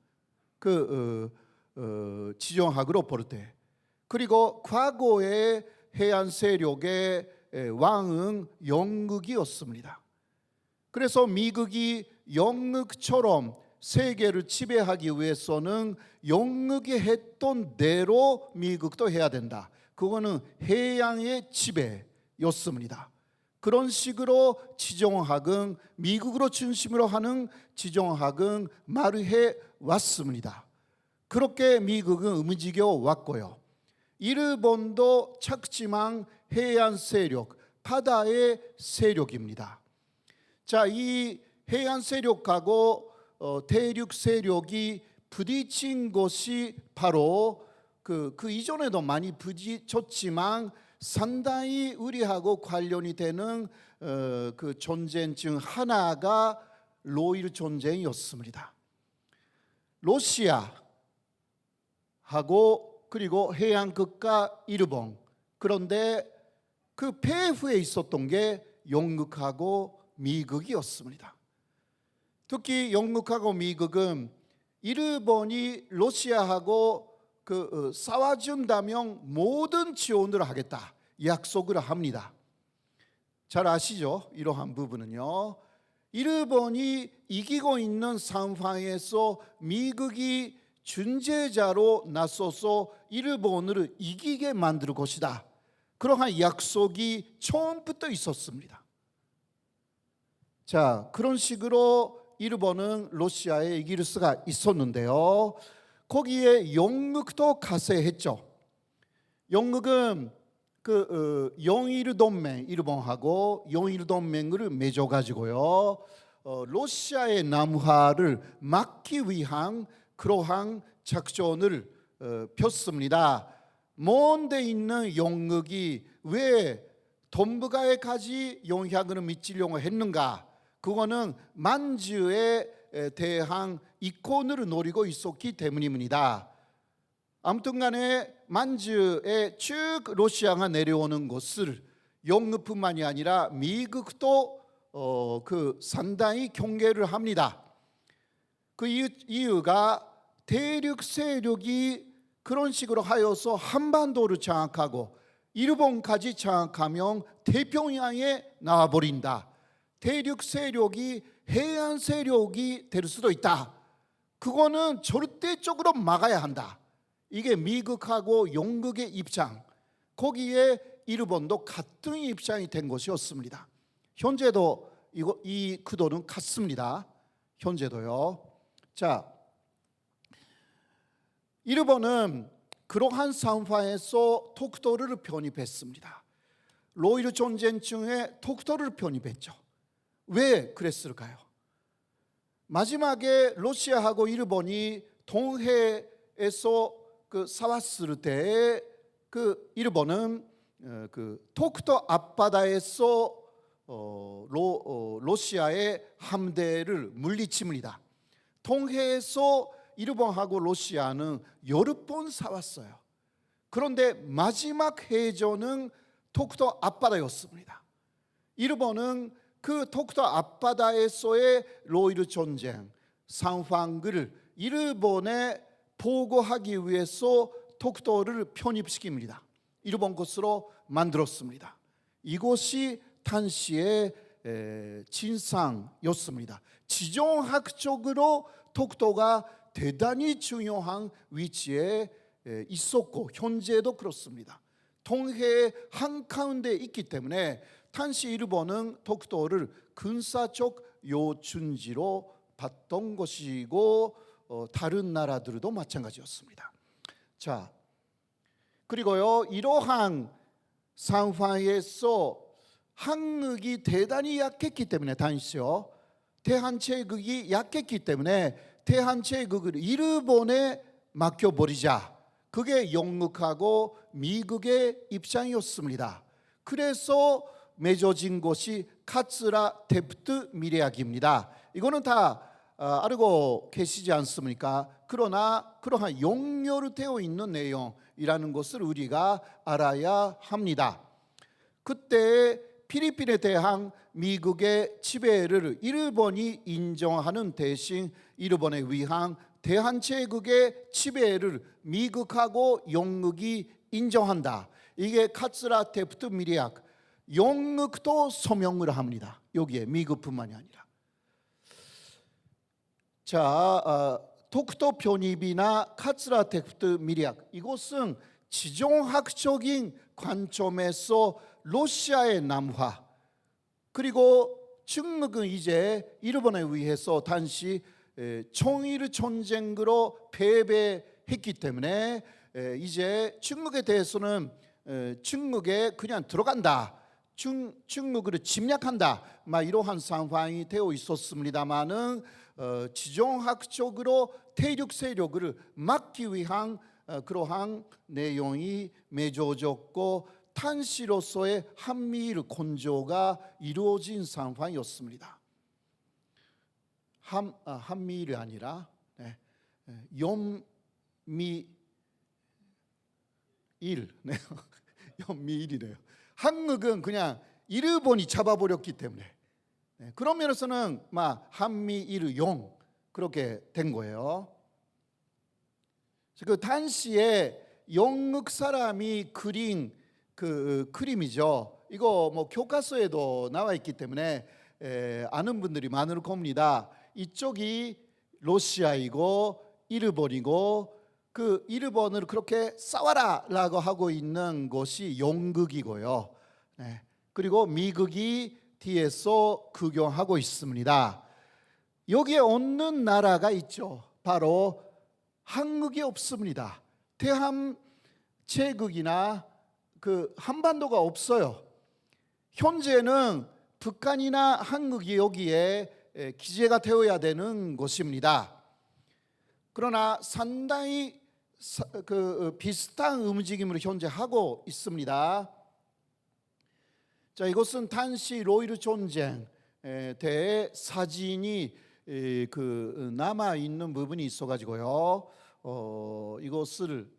지정학으로 볼 때. 그리고 과거의 해안 세력의 왕은 영국이었습니다. 그래서 미국이 영국처럼 세계를 지배하기 위해서는 영국이 했던 대로 미국도 해야 된다. 그거는 해양의 지배였습니다. 그런 식으로 지정학은 미국으로 중심으로 하는 지정학은 말해 왔습니다. 그렇게 미국은 움직여 왔고요. 일본도 작지만 해안 세력, 바다의 세력입니다. 자, 이 해안 세력하고 대륙 세력이 부딪힌 것이 바로 그 이전에도 많이 부딪혔지만 상당히 우리하고 관련이 되는 그 전쟁 중 하나가 로일 전쟁이었습니다. 러시아하고 그리고 해양 국가 일본, 그런데 그 배후에 있었던 게 영국하고 미국이었습니다. 특히 영국하고 미국은 일본이 러시아하고 싸워준다면 모든 지원을 하겠다 약속을 합니다. 잘 아시죠? 이러한 부분은요. 일본이 이기고 있는 상황에서 미국이 중재자로 나서서 일본을 이기게 만들 것이다. 그러한 약속이 처음부터 있었습니다. 자, 그런 식으로 일본은 러시아에 이길 수가 있었는데요. 거기에 영국도 가세했죠. 영국은 영일 동맹, 일본하고 영일 동맹을 맺어 가지고요. 러시아의 남하를 막기 위한 그러한 작전을 폈습니다. 먼데 있는 영국이 왜 동북아에까지 영향을 미치려고 했는가? 그거는 만주에 대한 이권을 노리고 있었기 때문입니다. 아무튼 간에 만주에 쭉 러시아가 내려오는 것을 영국뿐만이 아니라 미국도 상당히 경계를 합니다. 그 이유가 대륙 세력이 그런 식으로 하여서 한반도를 장악하고 일본까지 장악하면 태평양에 나와버린다. 대륙 세력이 해안 세력이 될 수도 있다. 그거는 절대적으로 막아야 한다. 이게 미국하고 영국의 입장, 거기에 일본도 같은 입장이 된 것이었습니다. 현재도 이 구도는 같습니다. 현재도요. 자, 일본은 그러한 상황에서 독도를 편입했습니다. 로이르 전쟁 중에 독도를 편입했죠. 왜 그랬을까요? 마지막에 러시아하고 일본이 동해에서 싸웠을 때 일본은 독도 앞바다에서 러시아의 함대를 물리칩니다. 동해에서 일본하고 러시아는 여러 번 싸웠어요. 그런데 마지막 해전은 독도 앞바다였습니다. 일본은 그 독도 앞바다에서의 로이르 전쟁 상황을 일본에 보고하기 위해서 독도를 편입시킵니다. 일본 것으로 만들었습니다. 이것이 당시의 진상이었습니다. 지정학적으로 독도가 대단히 중요한 위치에 있었고 현재도 그렇습니다. 동해 한가운데 있기 때문에 당시 일본은 독도를 군사적 요충지로 봤던 것이고 다른 나라들도 마찬가지였습니다. 자, 그리고요, 이러한 상황에서 한국이 대단히 약했기 때문에 당시요, 대한제국이 약했기 때문에 대한제국을 일본에 맡겨버리자. 그게 영국하고 미국의 입장이었습니다. 그래서 맺어진 것이 카츠라 데프트 밀약입니다. 이거는 다 알고 계시지 않습니까? 그러나 그러한 연결되어 있는 내용이라는 것을 우리가 알아야 합니다. 그때 필리핀에 대한 미국의 지배를 일본이 인정하는 대신 일본에 의한 대한제국의 지배를 미국하고 영국이 인정한다. 이게 카츠라 데프트 밀약. 영국도 서명을 합니다. 여기에 미국뿐만이 아니라. 자, 독도 편입이나 카츠라 데프트 밀약, 이것은 지정학적인 관점에서 러시아의 남하, 그리고 중국은 이제 일본에 의해서 당시 청일 전쟁으로 패배했기 때문에 이제 중국에 대해서는 중국에 그냥 들어간다, 중국을 침략한다, 막 이러한 상황이 되어 있었습니다만은 지정학적으로 대륙 세력을 막기 위한 그러한 내용이 맺어졌고 당시로서의 한미일 건조가 이루어진 상황이었습니다. 한미일이 아니라 연미일, 연미일이네요. 한국은 그냥 일본이 잡아버렸기 때문에 그런 면에서는 막 한미일용 그렇게 된 거예요. 그 당시에 영국 사람이 그린 그 그림이죠. 이거 뭐 교과서에도 나와 있기 때문에 아는 분들이 많을 겁니다. 이쪽이 러시아이고 일본이고 그 일본을 그렇게 싸워라라고 하고 있는 것이 영국이고요. 그리고 미국이 뒤에서 구경하고 있습니다. 여기에 없는 나라가 있죠. 바로 한국이 없습니다. 대한제국이나 그 한반도가 없어요. 현재는 북한이나 한국이 여기에 기재가 되어야 되는 것입니다. 그러나 상당히 비슷한 움직임을 현재 하고 있습니다. 자, 이것은 탄시 로이르 전쟁 대 사진이 남아 있는 부분이 있어가지고요. 이것을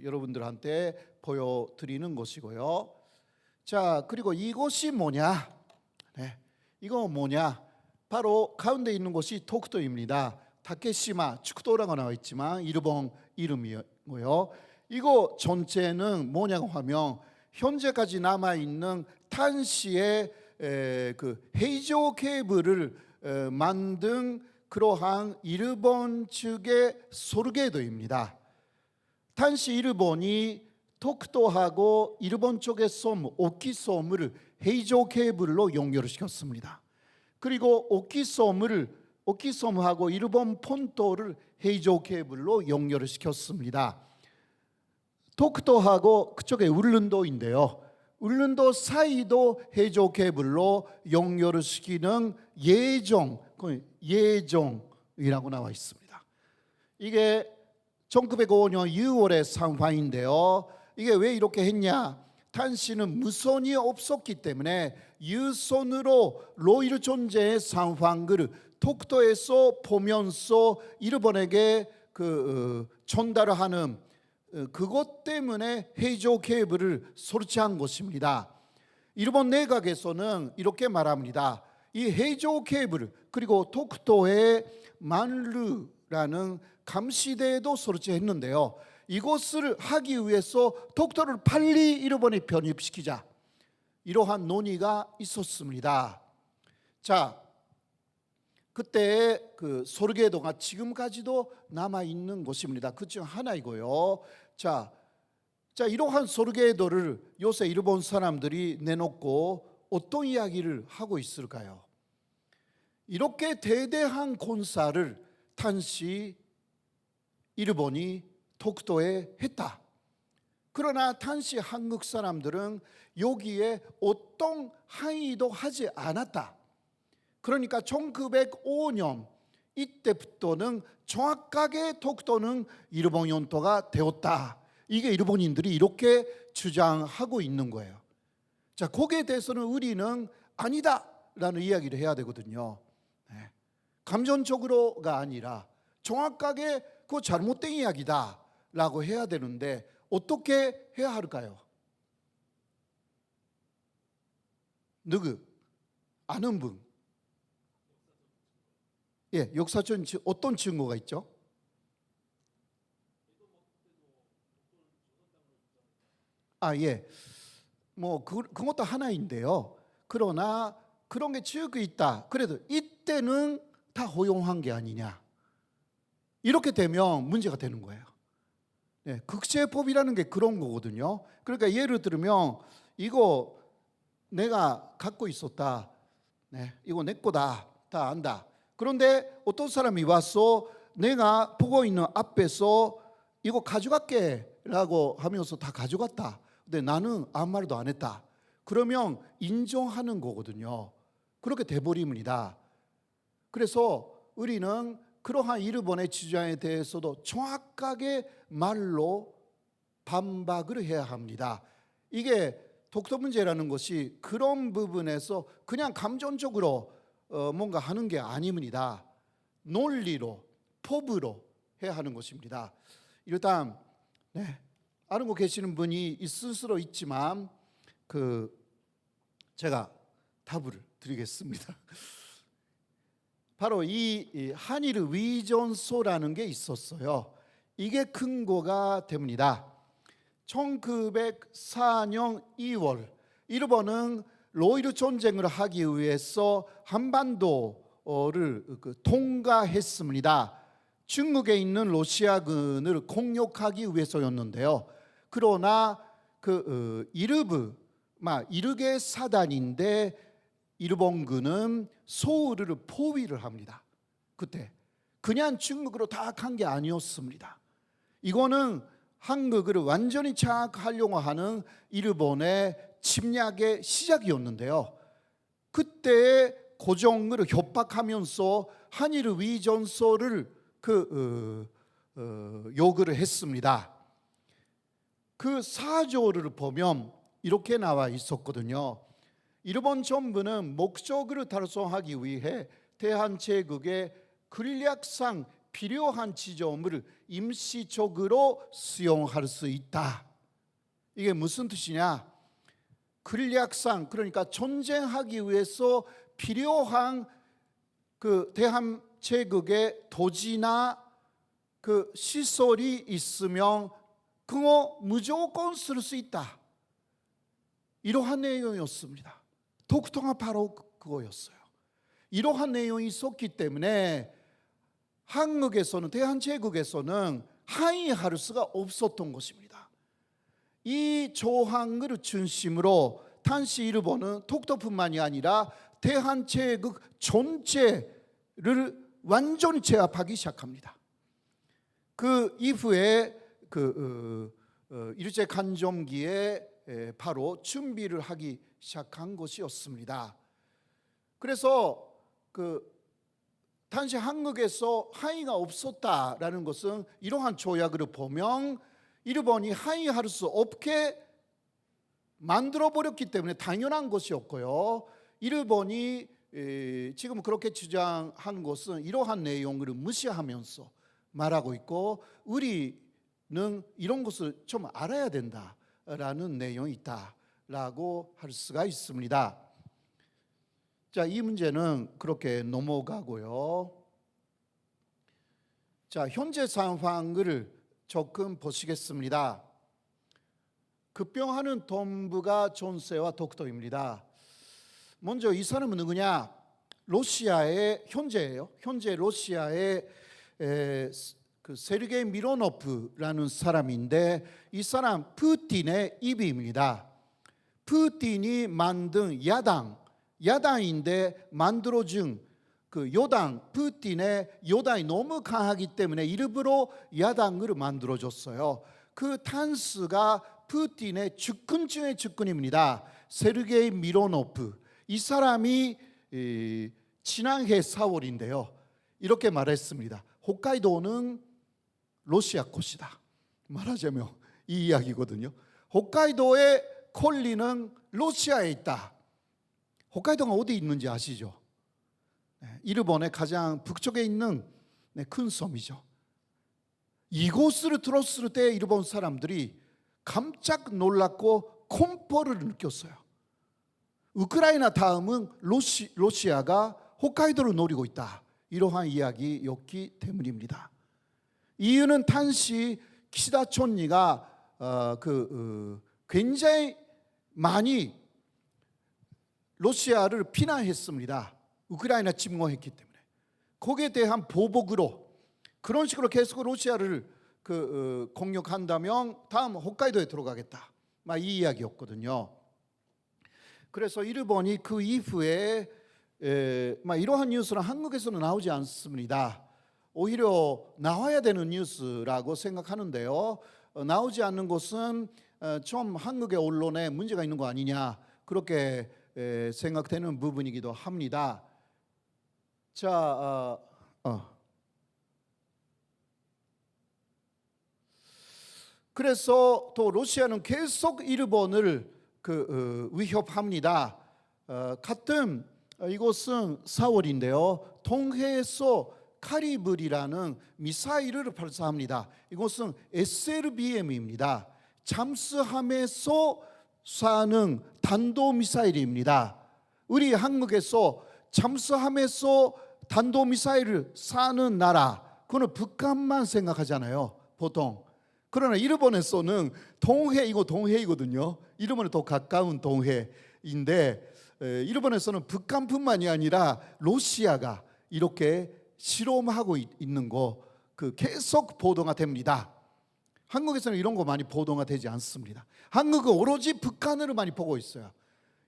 여러분들한테 보여드리는 것이고요. 자, 그리고 이것이 뭐냐? 네, 이거 뭐냐? 바로 가운데 있는 것이 도쿄도입니다. 타케시마 축도라고 나와 있지만 일본 이름이고요. 이거 전체는 뭐냐고 하면 현재까지 남아 있는 탄시의 헤이조 케이블을 만든 그러한 일본 측의 소르게도입니다. 탄시 일본이 도쿄도하고 일본 쪽의 섬 오키섬을 헤이조 케이블로 연결시켰습니다. 그리고 오키섬하고 일본 폰토를 헤이조 케이블로 연결을 시켰습니다. 도쿄도하고 그쪽에 울릉도인데요. 울릉도 사이도 헤이조 케이블로 연결을 시키는 예정이라고 나와 있습니다. 이게 1905년 6월의 상황인데요. 이게 왜 이렇게 했냐? 탄시는 무선이 없었기 때문에 유선으로 로이르 존재의 상황을 도쿄도에서 보면서 일본에게 전달을 하는 그것 때문에 헤이조 케이블을 설치한 것입니다. 일본 내각에서는 이렇게 말합니다. 이 헤이조 케이블 그리고 도쿄도에 만르라는 감시대도 설치했는데요. 이것을 하기 위해서 도쿄도를 빨리 일본에 편입시키자, 이러한 논의가 있었습니다. 자, 그때 소르게도가 지금까지도 남아 있는 곳입니다. 그 중 하나이고요. 자, 이러한 소르게도를 요새 일본 사람들이 내놓고 어떤 이야기를 하고 있을까요? 이렇게 대대한 군사를 탄시 일본이 도쿄도에 했다. 그러나 탄시 한국 사람들은 여기에 어떤 항의도 하지 않았다. 그러니까 1905년 이때부터는 정확하게 도쿄도는 일본 영토가 되었다. 이게 일본인들이 이렇게 주장하고 있는 거예요. 자, 거기에 대해서는 우리는 아니다라는 이야기를 해야 되거든요. 네. 감정적으로가 아니라 정확하게 그거 잘못된 이야기다라고 해야 되는데 어떻게 해야 할까요? 누구? 아는 분? 예, 역사적 어떤 증거가 있죠? 예. 뭐 그것도 하나인데요. 그러나 그런 게 쭉 있다. 그래도 이때는 다 허용한 게 아니냐. 이렇게 되면 문제가 되는 거예요. 네, 국제법이라는 게 그런 거거든요. 그러니까 예를 들면 이거 내가 갖고 있었다. 네, 이거 내 거다. 다 안다. 그런데 어떤 사람이 와서 내가 보고 있는 앞에서 이거 가져갈게 라고 하면서 다 가져갔다. 근데 나는 아무 말도 안 했다. 그러면 인정하는 거거든요. 그렇게 돼버립니다. 그래서 우리는 그러한 일본의 주장에 대해서도 정확하게 말로 반박을 해야 합니다. 이게 독도 문제라는 것이 그런 부분에서 그냥 감정적으로 뭔가 하는 게 아닙니다. 논리로, 법으로 해야 하는 것입니다. 일단 알고 계시는 분이 있을 수도 있지만 제가 답을 드리겠습니다. 바로 이 한일 위전소라는 게 있었어요. 이게 근거가 됩니다. 1904년 2월 일본은 로이르 전쟁을 하기 위해서 한반도를 통과했습니다. 중국에 있는 러시아군을 공격하기 위해서였는데요. 그러나 이르게 사단인데 일본군은 서울을 포위를 합니다. 그때 그냥 중국으로 다 간 게 아니었습니다. 이거는 한국을 완전히 장악하려고 하는 일본의 침략의 시작이었는데요. 그때 고종을 협박하면서 한일 위전소를 요구를 했습니다. 그 사조를 보면 이렇게 나와 있었거든요. 일본 정부는 목적을 달성하기 위해 대한제국의 근력상 필요한 지점을 임시적으로 수용할 수 있다. 이게 무슨 뜻이냐? 근력상, 그러니까 전쟁하기 위해서 필요한 그 대한제국의 토지나 그 시설이 있으면 그거 무조건 쓸 수 있다. 이러한 내용이었습니다. 독통은 바로 그거였어요. 이러한 내용이 있었기 때문에 한국에서는, 대한제국에서는 항의할 수가 없었던 것입니다. 이 조항을 중심으로 당시 일본은 독도뿐만이 아니라 대한제국 전체를 완전히 제압하기 시작합니다. 그 이후에 일제 강점기에 바로 준비를 하기 시작한 것이었습니다. 그래서 당시 한국에서 항의가 없었다라는 것은 이러한 조약을 보면 일본이 항의할 수 없게 만들어버렸기 때문에 당연한 것이었고요. 일본이 지금 그렇게 주장한 것은 이러한 내용을 무시하면서 말하고 있고, 우리는 이런 것을 좀 알아야 된다라는 내용이 있다라고 할 수가 있습니다. 자, 이 문제는 그렇게 넘어가고요. 자, 현재 상황을 조금 보시겠습니다. 급병하는 동북아 전세와 독도입니다. 먼저 이 사람은 누구냐? 러시아의 현재예요. 현재 러시아의 그 세르게이 미로노프라는 사람인데, 이 사람 푸틴의 입입니다. 푸틴이 만든 야당인데 만들어준 그 여당, 푸틴의 여당이 너무 강하기 때문에 일부러 야당을 만들어줬어요. 그 탄수가 푸틴의 측근 중의 측근입니다. 세르게이 미로노프. 이 사람이 지난해 4월인데요. 이렇게 말했습니다. 홋카이도는 러시아 것이다. 말하자면 이 이야기거든요. 홋카이도의 콜리는 러시아에 있다. 홋카이도가 어디 있는지 아시죠? 일본의 가장 북쪽에 있는 큰 섬이죠. 이곳을 들었을 때 일본 사람들이 깜짝 놀랐고 공포를 느꼈어요. 우크라이나 다음은 러시아가 홋카이도를 노리고 있다. 이러한 이야기였기 때문입니다. 이유는 당시 키시다 총리가 굉장히 많이 러시아를 비난했습니다. 우크라이나 침공했기 때문에. 거기에 대한 보복으로 그런 식으로 계속 러시아를 공격한다면 다음 홋카이도에 들어가겠다. 이 이야기였거든요. 그래서 일본이 그 이후에 이러한 뉴스는 한국에서는 나오지 않습니다. 오히려 나와야 되는 뉴스라고 생각하는데요. 나오지 않는 것은 좀 한국의 언론에 문제가 있는 거 아니냐, 그렇게 생각되는 부분이기도 합니다. 자, 그래서 또 러시아는 계속 일본을 위협합니다. 같은 이곳은 4월인데요. 동해에서 카리브리라는 미사일을 발사합니다. 이것은 SLBM입니다. 잠수함에서 쏴는弾道미사일입니다. 우리 한국에서 잠수함에서弾道미사일을 쏴는 나라, 그거는 북한만 생각하잖아요, 보통. 그러나 일본에서는 이거 동해이거든요. 일본에 더 가까운 동해인데, 일본에서는 북한뿐만이 아니라 러시아가 이렇게 실험하고 있는 거 계속 보도가 됩니다. 한국에서는 이런 거 많이 보도가 되지 않습니다. 한국은 오로지 북한을 많이 보고 있어요.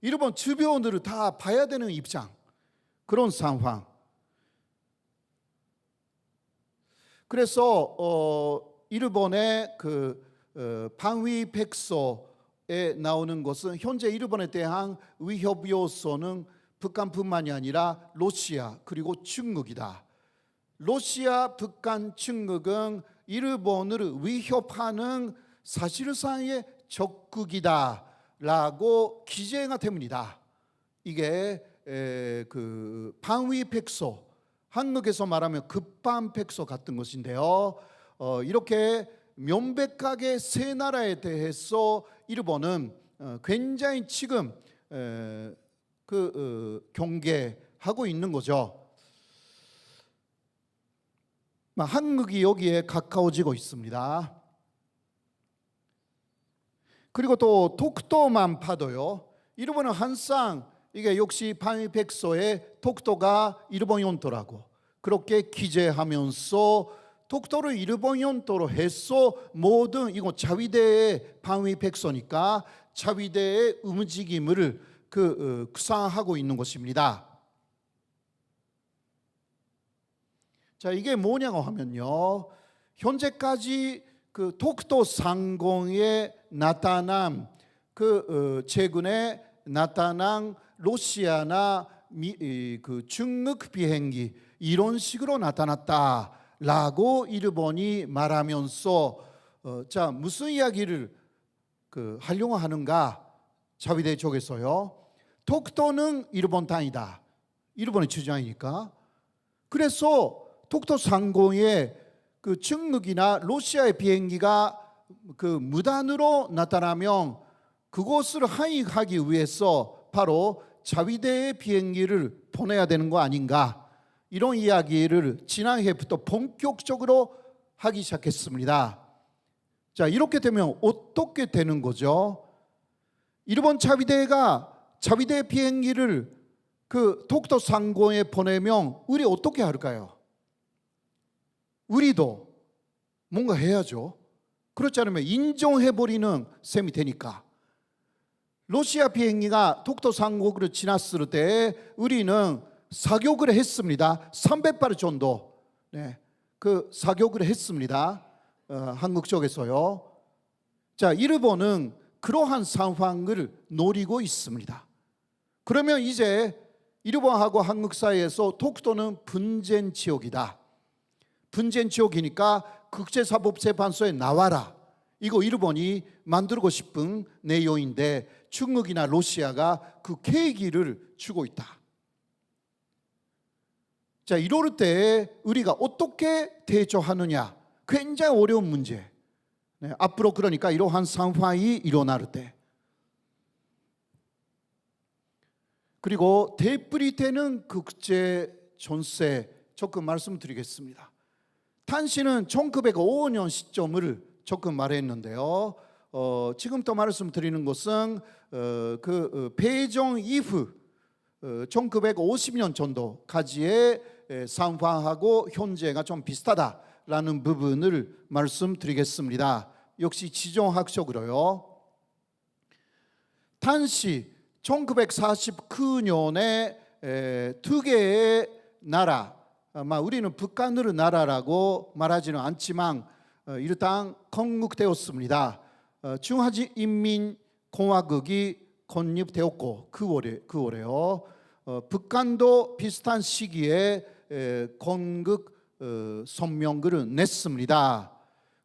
일본 주변을 다 봐야 되는 입장, 그런 상황. 그래서 일본의 방위 백서에 나오는 것은 현재 일본에 대한 위협 요소는 북한뿐만이 아니라 러시아 그리고 중국이다. 러시아 북한 중국은 일본을 위협하는 사실상의 적국이다라고 기재가 됩니다. 이게 그 방위백서, 한국에서 말하면 급반백서 같은 것인데요. 이렇게 명백하게 세 나라에 대해서 일본은 굉장히 지금 경계하고 있는 거죠. 한국이 여기에 가까워지고 있습니다. 그리고 또 독도만 봐도요. 일본은 항상 이게 역시 방위백서에 독도가 일본 영토라고 그렇게 기재하면서 독도를 일본 영토로 해서 모든 이거 자위대의 방위백서니까 자위대의 움직임을 구상하고 있는 것입니다. 자, 이게 뭐냐고 하면요. 현재까지 그 독도 상공에 나타난 최근에 나타난 러시아나 그 중국 비행기 이런 식으로 나타났다라고 일본이 말하면서 자, 무슨 이야기를 하려고 하는가? 자위대 쪽에서요. 독도는 일본 땅이다. 일본의 주장이니까. 그래서 독도 상공에 그 중국이나 러시아의 비행기가 무단으로 나타나면 그것을 항의하기 위해서 바로 자위대의 비행기를 보내야 되는 거 아닌가, 이런 이야기를 지난해부터 본격적으로 하기 시작했습니다. 자, 이렇게 되면 어떻게 되는 거죠? 일본 자위대가 자위대 비행기를 독도 상공에 보내면 우리 어떻게 할까요? 우리도 뭔가 해야죠. 그렇지 않으면 인정해버리는 셈이 되니까. 러시아 비행기가 독도 상공으로 지났을 때 우리는 사격을 했습니다. 300발 정도 사격을 했습니다. 한국 쪽에서요. 자, 일본은 그러한 상황을 노리고 있습니다. 그러면 이제 일본하고 한국 사이에서 독도는 분쟁 지역이다. 분쟁 지역이니까 국제사법재판소에 나와라. 이거 일본이 만들고 싶은 내용인데 중국이나 러시아가 그 계기를 주고 있다. 자, 이럴 때 우리가 어떻게 대처하느냐, 굉장히 어려운 문제. 앞으로 그러니까 이러한 상황이 일어날 때, 그리고 대뿔이 되는 국제 전세 조금 말씀드리겠습니다. 탄씨는 1905년 시점을 조금 말했는데요. 지금부터 말씀드리는 것은 배정 이후 1950년 정도까지의 상황하고 현재가 좀 비슷하다라는 부분을 말씀드리겠습니다. 역시 지정학적으로요. 탄씨 1949년에 두 개의 나라, 우리는 북한을 나라라고 말하지는 않지만 일단 건국되었습니다. 중화인민공화국이 건립되었고 9월에요. 북한도 비슷한 시기에 건국 선명글을 냈습니다.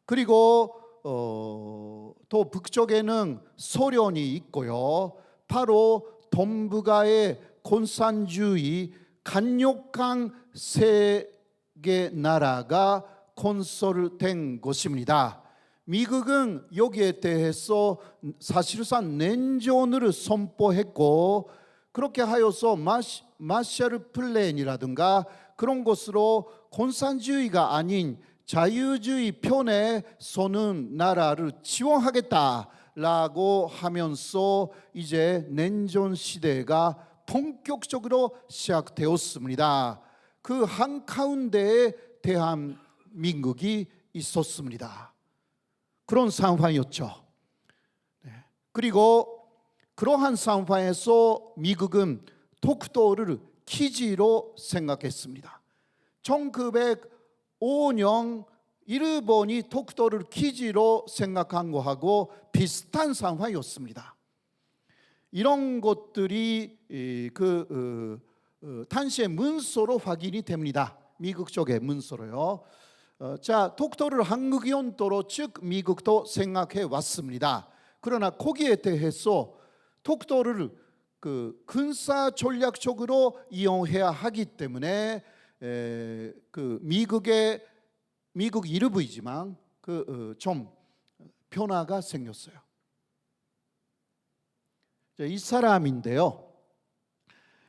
그리고 또 북쪽에는 소련이 있고요. 바로 동북아의 공산주의 강력한 세계 나라가 건설된 것입니다. 미국은 여기에 대해서 사실상 냉전을 선포했고, 그렇게 하여서 마셜 플랜이라든가 그런 것으로 공산주의가 아닌 자유주의 편에 서는 나라를 지원하겠다라고 하면서 이제 냉전 시대가 본격적으로 시작되었습니다. 그 한가운데에 대한민국이 있었습니다. 그런 상황이었죠. 그리고 그러한 상황에서 미국은 독도를 기지로 생각했습니다. 1905년 일본이 독도를 기지로 생각한 것하고 비슷한 상황이었습니다. 이런 것들이 탄씨의 문서로 확인이 됩니다. 미국 쪽의 문서로요. 자, 독도를 한국 영토로 즉 미국도 생각해 왔습니다. 그러나 거기에 대해서 독도를 그 군사 전략적으로 이용해야 하기 때문에 그 미국 일부이지만 좀 변화가 생겼어요. 이 사람인데요.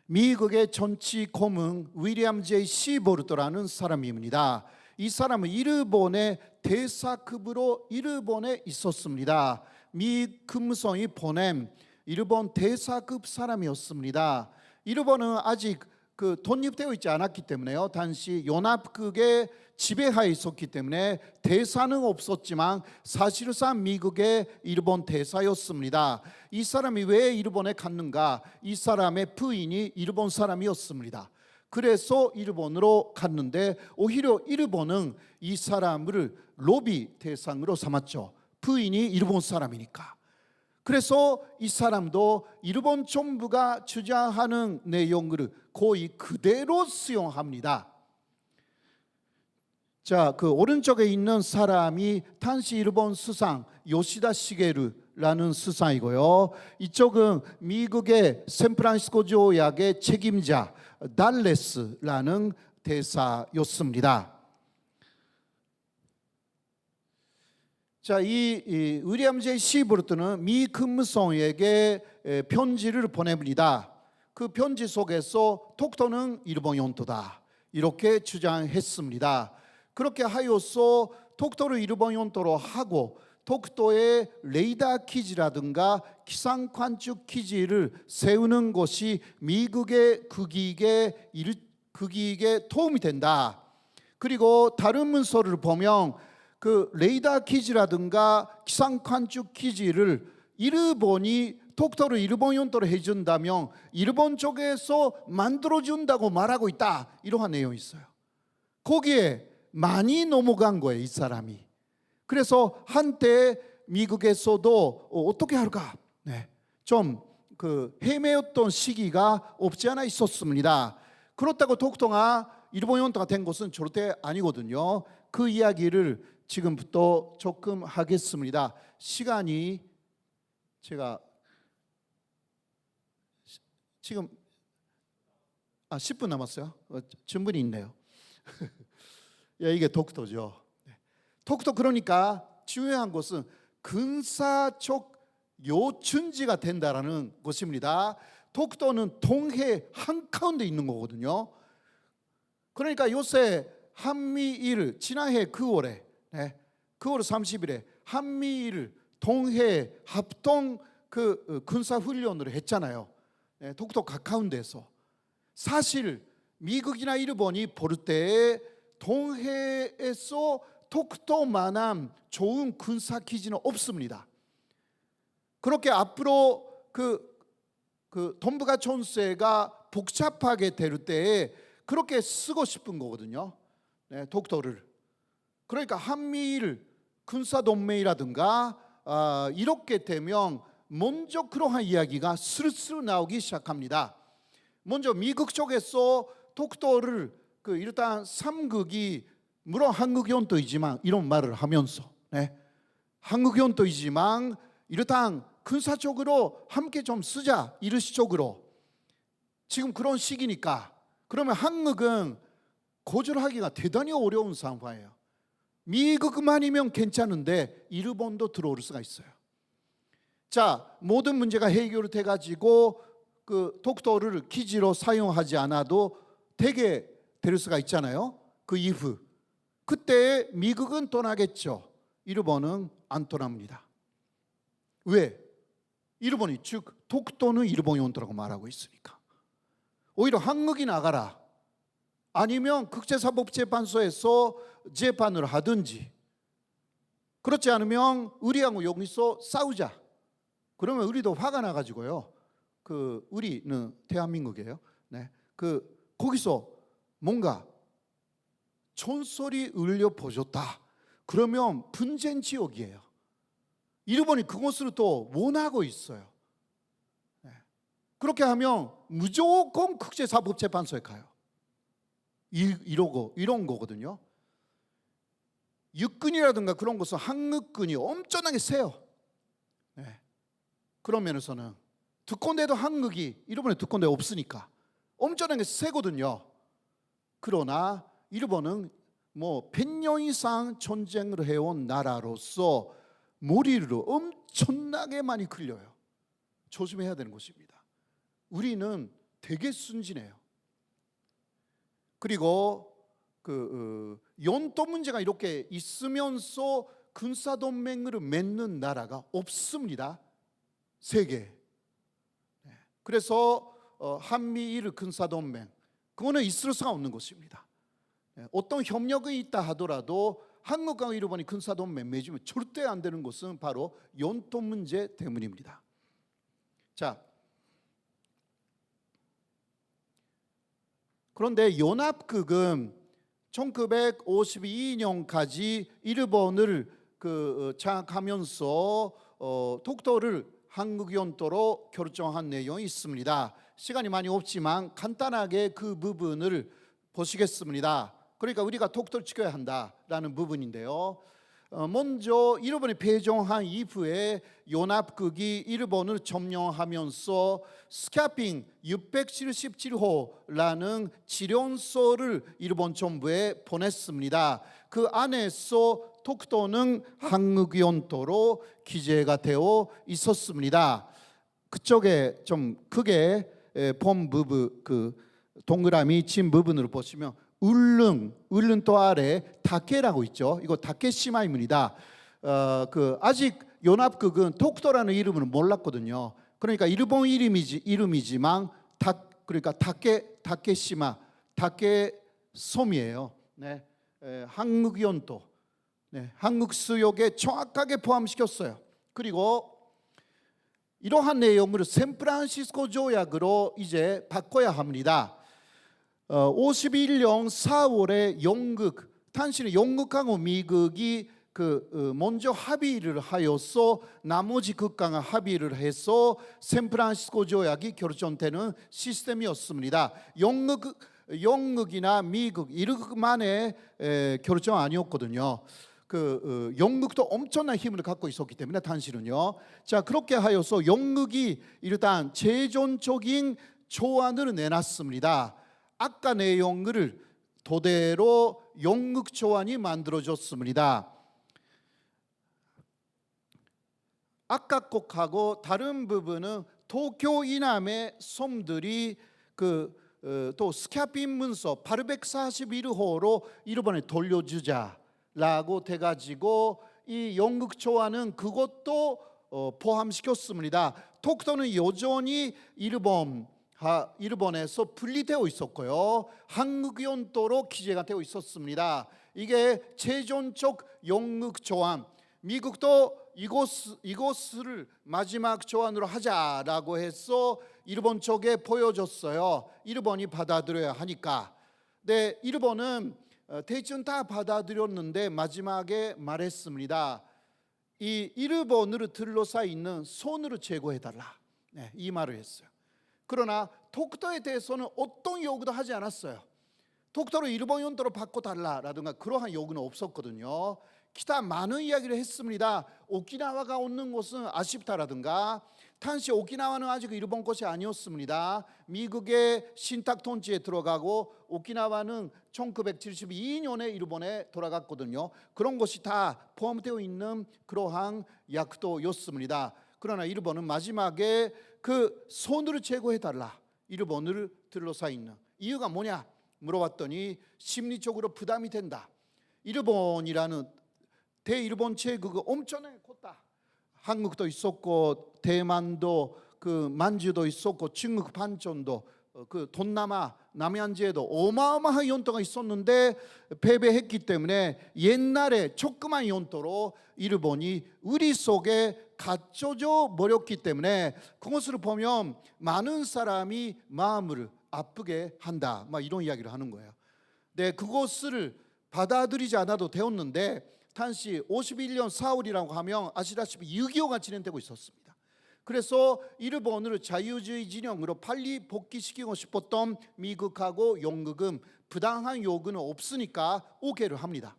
미국의 정치 고문 위리엄 J. 시보르트라는 사람입니다. 이 사람은 일본의 대사급으로 일본에 있었습니다. 미 금성이 보낸 일본 대사급 사람이었습니다. 일본은 아직 그 독립되어 있지 않았기 때문에요. 당시 연합국의 지배하에 있었기 때문에 대사는 없었지만 사실상 미국의 일본 대사였습니다. 이 사람이 왜 일본에 갔는가? 이 사람의 부인이 일본 사람이었습니다. 그래서 일본으로 갔는데 오히려 일본은 이 사람을 로비 대상으로 삼았죠. 부인이 일본 사람이니까. 그래서 이 사람도 일본 정부가 주장하는 내용을 거의 그대로 수용합니다. 자, 그 오른쪽에 있는 사람이 당시 일본 수상 요시다 시게루라는 수상이고요. 이쪽은 미국의 샌프란시스코 조약의 책임자 달레스라는 대사였습니다. 자, 이 위리엄 J. 시보르트는 미 금성에게 편지를 보냅니다. 그 편지 속에서 독도는 일본 영토다 이렇게 주장했습니다. 그렇게 하여서 독도를 일본 영토로 하고 독도에 레이더 기지라든가 기상 관측 기지를 세우는 것이 미국의 국익에 도움이 된다. 그리고 다른 문서를 보면 그 레이더 기지라든가 기상 관측 기지를 일본이 독도를 일본 영토로 해준다면 일본 쪽에서 만들어준다고 말하고 있다 이러한 내용이 있어요. 거기에 많이 넘어간 거예요, 이 사람이. 그래서 한때 미국에서도 어떻게 할까? 좀 그 헤매었던 시기가 없지 않아 있었습니다. 그렇다고 독도가 일본 영토가 된 것은 절대 아니거든요. 그 이야기를 지금부터 조금 하겠습니다. 시간이 제가 지금 10분 남았어요. 충분히 있네요. 이게 독도죠. 독도 그러니까 중요한 것은 군사적 요충지가 된다라는 것입니다. 독도는 동해 한가운데 있는 거거든요. 그러니까 요새 한미일 지난해 9월 30일에 한미일 동해 합동 그 군사 훈련을 했잖아요. 독도 가까운 데서. 사실 미국이나 일본이 볼 때 동해에서 독도만한 좋은 군사 기지는 없습니다. 그렇게 앞으로 그 동북아 전세가 복잡하게 될 때에 그렇게 쓰고 싶은 거거든요. 독도를. 그러니까 한미일 군사 동맹이라든가 이렇게 되면 먼저 그러한 이야기가 스르스르 나오기 시작합니다. 먼저 미국 쪽에서 독도를 일단 삼국이 물론 한국 영토이지만 이런 말을 하면서 한국 영토이지만 일단 군사적으로 함께 좀 쓰자 일시적으로 지금 그런 시기니까 그러면 한국은 거절하기가 대단히 어려운 상황이에요. 미국만이면 괜찮은데 일본도 들어올 수가 있어요. 자, 모든 문제가 해결돼 가지고 그 독도를 기지로 사용하지 않아도 되게 될 수가 있잖아요. 그 이후 그때 미국은 떠나겠죠. 일본은 안 떠납니다. 왜? 일본이 즉 독도는 일본 영토라고 말하고 있으니까. 오히려 한국이 나가라. 아니면 국제사법재판소에서 재판을 하든지 그렇지 않으면 우리하고 여기서 싸우자. 그러면 우리도 화가 나가지고요. 우리는 대한민국이에요. 거기서 뭔가 총소리 울려 보셨다. 그러면 분쟁 지역이에요. 일본이 그것을 또 원하고 있어요. 그렇게 하면 무조건 국제사법재판소에 가요. 이러고 이런 거거든요. 육군이라든가 그런 것은 한국군이 엄청나게 세요. 네. 그런 면에서는 특공대도 한국이 일본에 특공대 없으니까 엄청나게 세거든요. 그러나 일본은 뭐 100년 이상 전쟁을 해온 나라로서 머리를 엄청나게 많이 굴려요. 조심해야 되는 것입니다. 우리는 되게 순진해요. 그리고 연도 문제가 이렇게 있으면서 군사동맹을 맺는 나라가 없습니다. 세계. 그래서 한미일 군사동맹 그거는 있을 수가 없는 것입니다. 어떤 협력이 있다 하더라도 한국과 일본이 군사동맹 맺으면 절대 안 되는 것은 바로 연도 문제 때문입니다. 자, 그런데 연합국은 1952년까지 일본을 장악하면서 독도를 한국 연도로 결정한 내용이 있습니다. 시간이 많이 없지만 간단하게 그 부분을 보시겠습니다. 그러니까 우리가 독도를 지켜야 한다라는 부분인데요. 먼저 일본이 패종한 이후에 연합국이 일본을 점령하면서 스카핑 677호라는 지령서를 일본 정부에 보냈습니다. 그 안에서 독도는 한국 연도로 기재가 되어 있었습니다. 그쪽에 좀 크게 본 부분 동그라미 친 부분을 보시면 울릉 또 아래 다케라고 있죠. 이거 다케시마입니다. 아직 연합국은 독도라는 이름은 몰랐거든요. 그러니까 일본 이름이지만 그러니까 다케시마, 다케섬이에요. 네, 한국 연도, 네, 한국 수역에 정확하게 포함시켰어요. 그리고 이러한 내용을 샌프란시스코 조약으로 이제 바꿔야 합니다. 51년 4월에 영국, 당시에 영국하고 미국이 먼저 합의를 하여서 나머지 국가가 합의를 해서 샌프란시스코 조약이 결정되는 시스템이었습니다. 영국이나 미국 이렇게만의 결정 아니었거든요. 영국도 엄청난 힘을 갖고 있었기 때문에 당시는요. 자, 그렇게 하여서 영국이 일단 최종적인 조안을 내놨습니다. 아까 내용을 토대로 영국 조안이 만들어졌습니다. 아까 곡하고 다른 부분은 도쿄 이남의 섬들이 또 스카핀 문서 841호로 일본에 돌려주자라고 돼가지고 이 영국 조안은 그것도 포함시켰습니다. 독도는 여전히 일본에서 분리되어 있었고요. 한국 연도로 기재가 되어 있었습니다. 이게 최종적 영국 조안. 미국도 이것을 마지막 조안으로 하자라고 해서 일본 쪽에 보여줬어요. 일본이 받아들여야 하니까. 네, 일본은 대충 다 받아들였는데 마지막에 말했습니다. 이 일본으로 둘러싸여 있는 손으로 제거해달라. 네, 이 말을 했어요. 그러나 독도에 대해서는 어떤 요구도 하지 않았어요. 독도를 일본 연도로 바꿔달라라든가 그러한 요구는 없었거든요. 기타 많은 이야기를 했습니다. 오키나와가 없는 것은 아쉽다라든가, 당시 오키나와는 아직 일본 것이 아니었습니다. 미국의 신탁 통치에 들어가고 오키나와는 1972년에 일본에 돌아갔거든요. 그런 것이 다 포함되어 있는 그러한 약도였습니다. 그러나 일본은 마지막에 그 손으로 제거해달라, 일본을 둘러싸여 있는 이유가 뭐냐 물어봤더니 심리적으로 부담이 된다. 일본이라는 대일본 제국이 엄청나게 컸다. 한국도 있었고 대만도 만주도 있었고 중국 판전도 동남아 남양주에도 어마어마한 연도가 있었는데 패배했기 때문에 옛날에 조그만 연도로 일본이 우리 속에 갇혀져 버렸기 때문에 그것을 보면 많은 사람이 마음을 아프게 한다. 막 이런 이야기를 하는 거예요. 네, 그것을 받아들이지 않아도 되었는데 당시 51년 4월이라고 하면 아시다시피 6.25가 진행되고 있었습니다. 그래서 일본을 자유주의 진영으로 빨리 복귀시키고 싶었던 미국하고 영국은 부당한 요구는 없으니까 오케이를 합니다.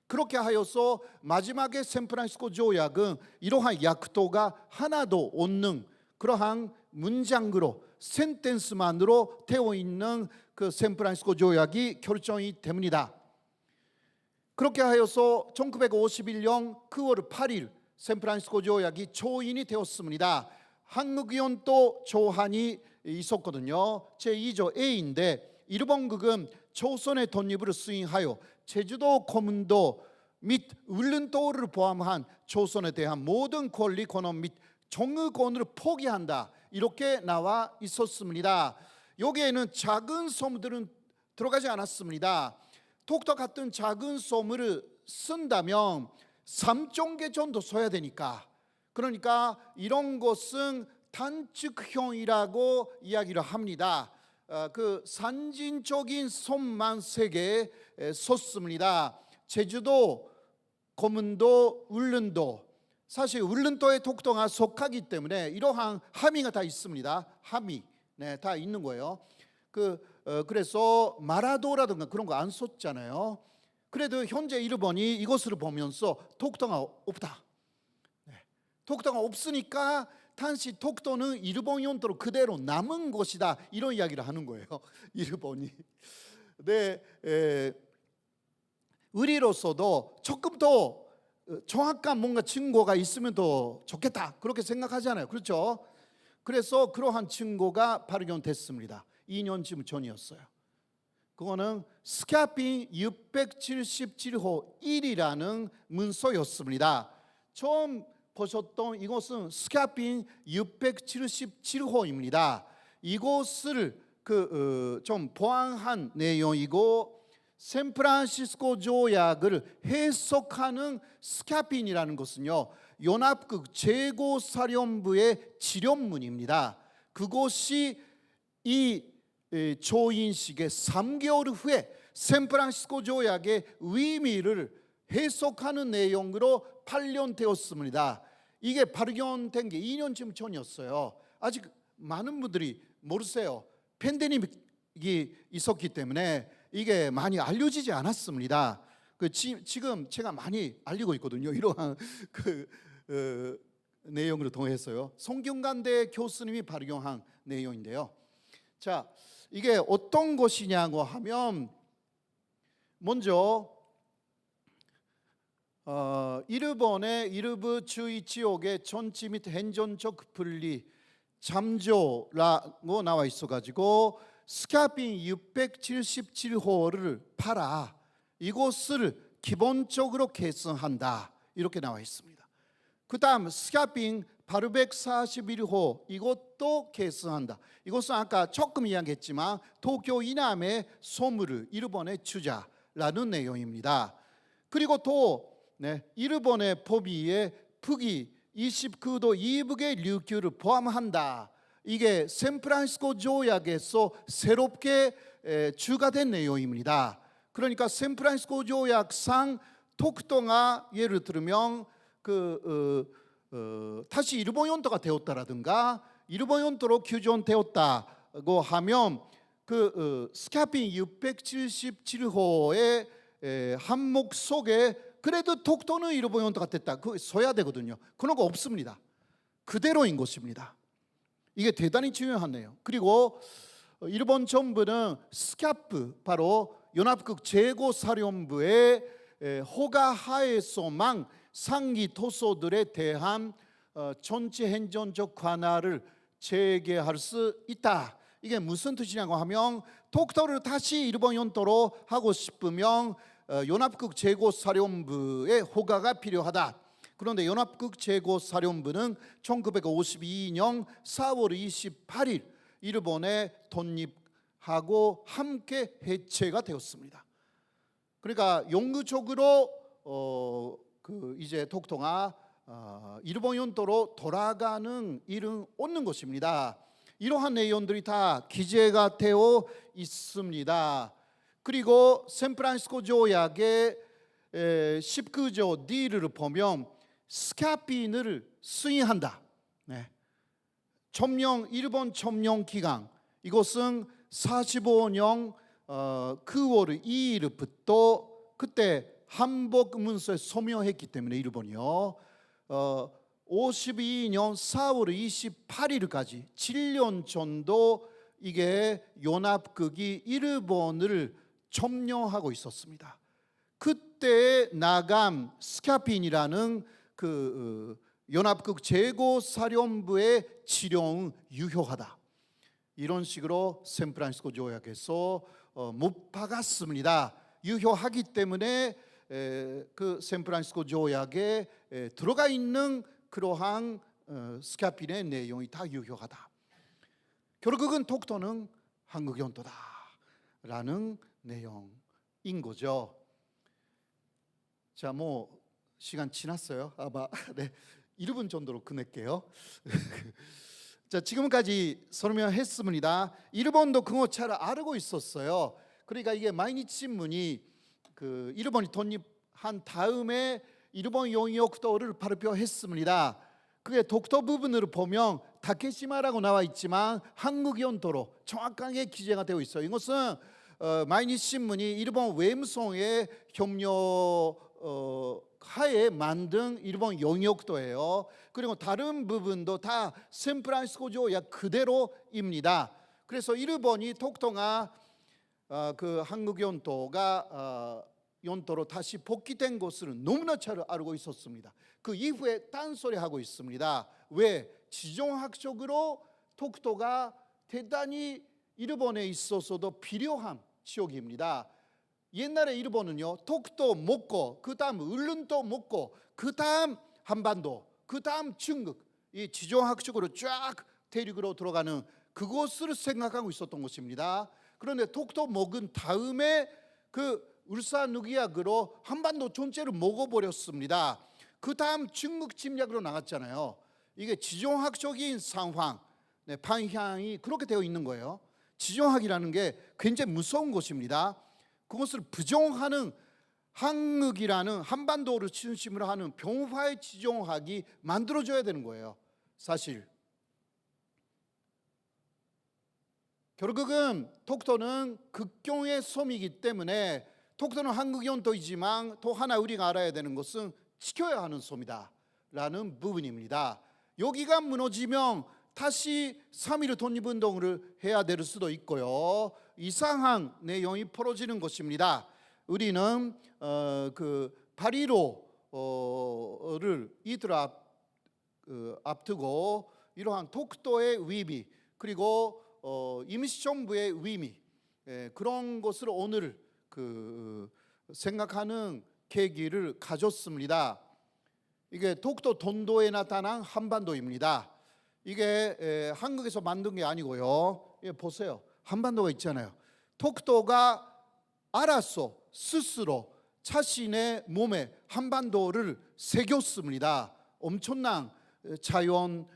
그렇게 하여서 마지막에 샌프란시스코 조약은 이러한 약도가 하나도 없는 그러한 문장으로 센텐스만으로 되어 있는 그 샌프란시스코 조약이 결정이 됩니다. 그렇게 하여서 1951년 9월 8일 샌프란시스코 조약이 초인이 되었습니다. 한국위원도 조한이 있었거든요. 제2조 A인데 일본국은 조선의 독립을 수행하여 제주도 고문도 및 울릉도를 포함한 조선에 대한 모든 권리, 권한 및 정의권을 포기한다. 이렇게 나와 있었습니다. 여기에는 작은 섬들은 들어가지 않았습니다. 독도 같은 작은 섬을 쓴다면 3.개 정도 써야 되니까, 그러니까 이런 것은 단축형이라고 이야기를 합니다. 그 산진적인 섬만 3개 썼습니다. 제주도, 고문도, 울릉도. 사실 울릉도에 독도가 속하기 때문에 이러한 함의가 다 있습니다. 함의, 다 있는 거예요. 그래서 마라도라든가 그런 거 안 썼잖아요. 그래도 현재 일본이 이것을 보면서 독도가 없다. 독도가 없으니까 단지 독도는 일본 영토로 그대로 남은 것이다. 이런 이야기를 하는 거예요. 일본이. 우리로서도 조금 더 정확한 뭔가 증거가 있으면 더 좋겠다. 그렇게 생각하잖아요. 그렇죠? 그래서 그러한 증거가 발견됐습니다. 2년쯤 전이었어요. 그거는 스카핀 677호 1이라는 문서였습니다. 처음 보셨던 이것은 스카핀 677호입니다. 이것을 좀 보완한 내용이고 샌프란시스코 조약을 해석하는 스카핀이라는 것은요, 연합국 재고사령부의 지령문입니다. 그것이 이 조인식의 3개월 후에 샌프란시스코 조약의 의미를 해석하는 내용으로 발견되었습니다. 이게 발견된 게 2년쯤 전이었어요. 아직 많은 분들이 모르세요. 팬데믹이 있었기 때문에 이게 많이 알려지지 않았습니다. 지금 제가 많이 알리고 있거든요. 이러한 내용으로 통해서요. 성균관대 교수님이 발견한 내용인데요. 자, 이게 어떤 것이냐고 하면 먼저 일본의 일부 주의 지역의 전지 및 행정적 분리 잠조라고 나와 있어가지고 스카핀 677호를 팔아 이것을 기본적으로 계승한다. 이렇게 나와 있습니다. 그 다음 스카핀 841호 이것도 계승한다. 이것은 아까 조금 이야기했지만 도쿄 이남의 소물을 일본에 주자라는 내용입니다. 그리고 또 일본의 법위에 북위 29도 이북의 류큐를 포함한다. 이게 샌프란시스코 조약에서 새롭게 추가된 내용입니다. 그러니까 샌프란시스코 조약상 독도가 예를 들면 다시 일본 영토가 되었다라든가 일본 영토로 규정되었다고 하면 스카핀 677호의 항목 속에 그래도 독도는 일본 영토가 됐다. 그거 써야 되거든요. 그런 거 없습니다. 그대로인 것입니다. 이게 대단히 중요하네요. 그리고 일본 정부는 스카프 바로 연합국 재고사령부의 허가하에서만 상기 토소들에 대한 전체 행정적 관할을 재개할 수 있다. 이게 무슨 뜻이냐고 하면 독도를 다시 일본 영토로 하고 싶으면 연합국 재고사령부의 허가가 필요하다. 그런데 연합국 재고사령부는 1952년 4월 28일 일본의 독립하고 함께 해체가 되었습니다. 그러니까 영구적으로 이제 독도가 일본 영토로 돌아가는 일은 없는 것입니다. 이러한 내용들이 다 기재가 되어 있습니다. 그리고 샌프란시스코 조약의 19조 D를 보면 스카핀을 수행한다. 일본 점령 기간 이것은 45년 9월 2일부터 그때 한복 문서에 서명했기 때문에 일본이요. 52년 4월 28일까지 7년 정도 이게 연합국이 일본을 점령하고 있었습니다. 그때 나감 스카핀이라는 그 연합국 제국사령부의 지령은 유효하다. 이런 식으로 샌프란시스코 조약에서 못 박았습니다. 유효하기 때문에 그 샌프란시스코 조약에 들어가 있는 그러한 스카핀의 내용이 다 유효하다. 결국은 독도는 한국 영토다라는 내용인 거죠. 자, 뭐 시간 지났어요. 아마 네, 1분 정도로 끝낼게요. 자, 지금까지 설명했습니다. 일본도 그거 잘 알고 있었어요. 그러니까 이게 마이니치 신문이 그 일본이 독립한 다음에 일본 영역도를 발표했습니다. 그게 독도 부분을 보면 다케시마라고 나와 있지만 한국 영토로 정확하게 기재가 되어 있어요. 이것은 마이니치 신문이 일본 웸성의 협력 하에 만든 일본 영역도예요. 그리고 다른 부분도 다 샌프란시스코 조약 그대로입니다. 그래서 일본이 독도가 그 한국 영토가 영토로 다시 복귀된 것을 너무나 잘 알고 있었습니다. 그 이후에 딴소리 하고 있습니다. 왜? 지정학적으로 독도가 대단히 일본에 있어서도 필요한 지역입니다. 옛날에 일본은요, 독도 먹고 그 다음 울릉도 먹고 그 다음 한반도 그 다음 중국, 이 지정학적으로 쫙 대륙으로 들어가는 그것을 생각하고 있었던 것입니다. 그런데 독도 먹은 다음에 그 울산누기약으로 한반도 전체를 먹어버렸습니다. 그 다음 중국 침략으로 나갔잖아요. 이게 지정학적인 상황, 방향이 그렇게 되어 있는 거예요. 지정학이라는 게 굉장히 무서운 것입니다. 그것을 부정하는 한국이라는 한반도를 중심으로 하는 병화의 지정학이 만들어져야 되는 거예요. 사실 결국은 독도는 국경의 섬이기 때문에 독도는 한국 영토이지만 또 하나 우리가 알아야 되는 것은 지켜야 하는 섬이다 라는 부분입니다. 여기가 무너지면 다시 3.1 독립운동을 해야 될 수도 있고요. 이상한 내용이 벌어지는 것입니다. 우리는 그 8.15를 이틀 앞두고 이러한 독도의 의미 그리고 임시정부의 의미 그런 것을 오늘 그 생각하는 계기를 가졌습니다. 이게 독도 돈도에 나타난 한반도입니다. 이게 한국에서 만든 게 아니고요. 보세요. 한반도가 있잖아요. 독도가 알아서 스스로 자신의 몸에 한반도를 새겼습니다. 엄청난 자연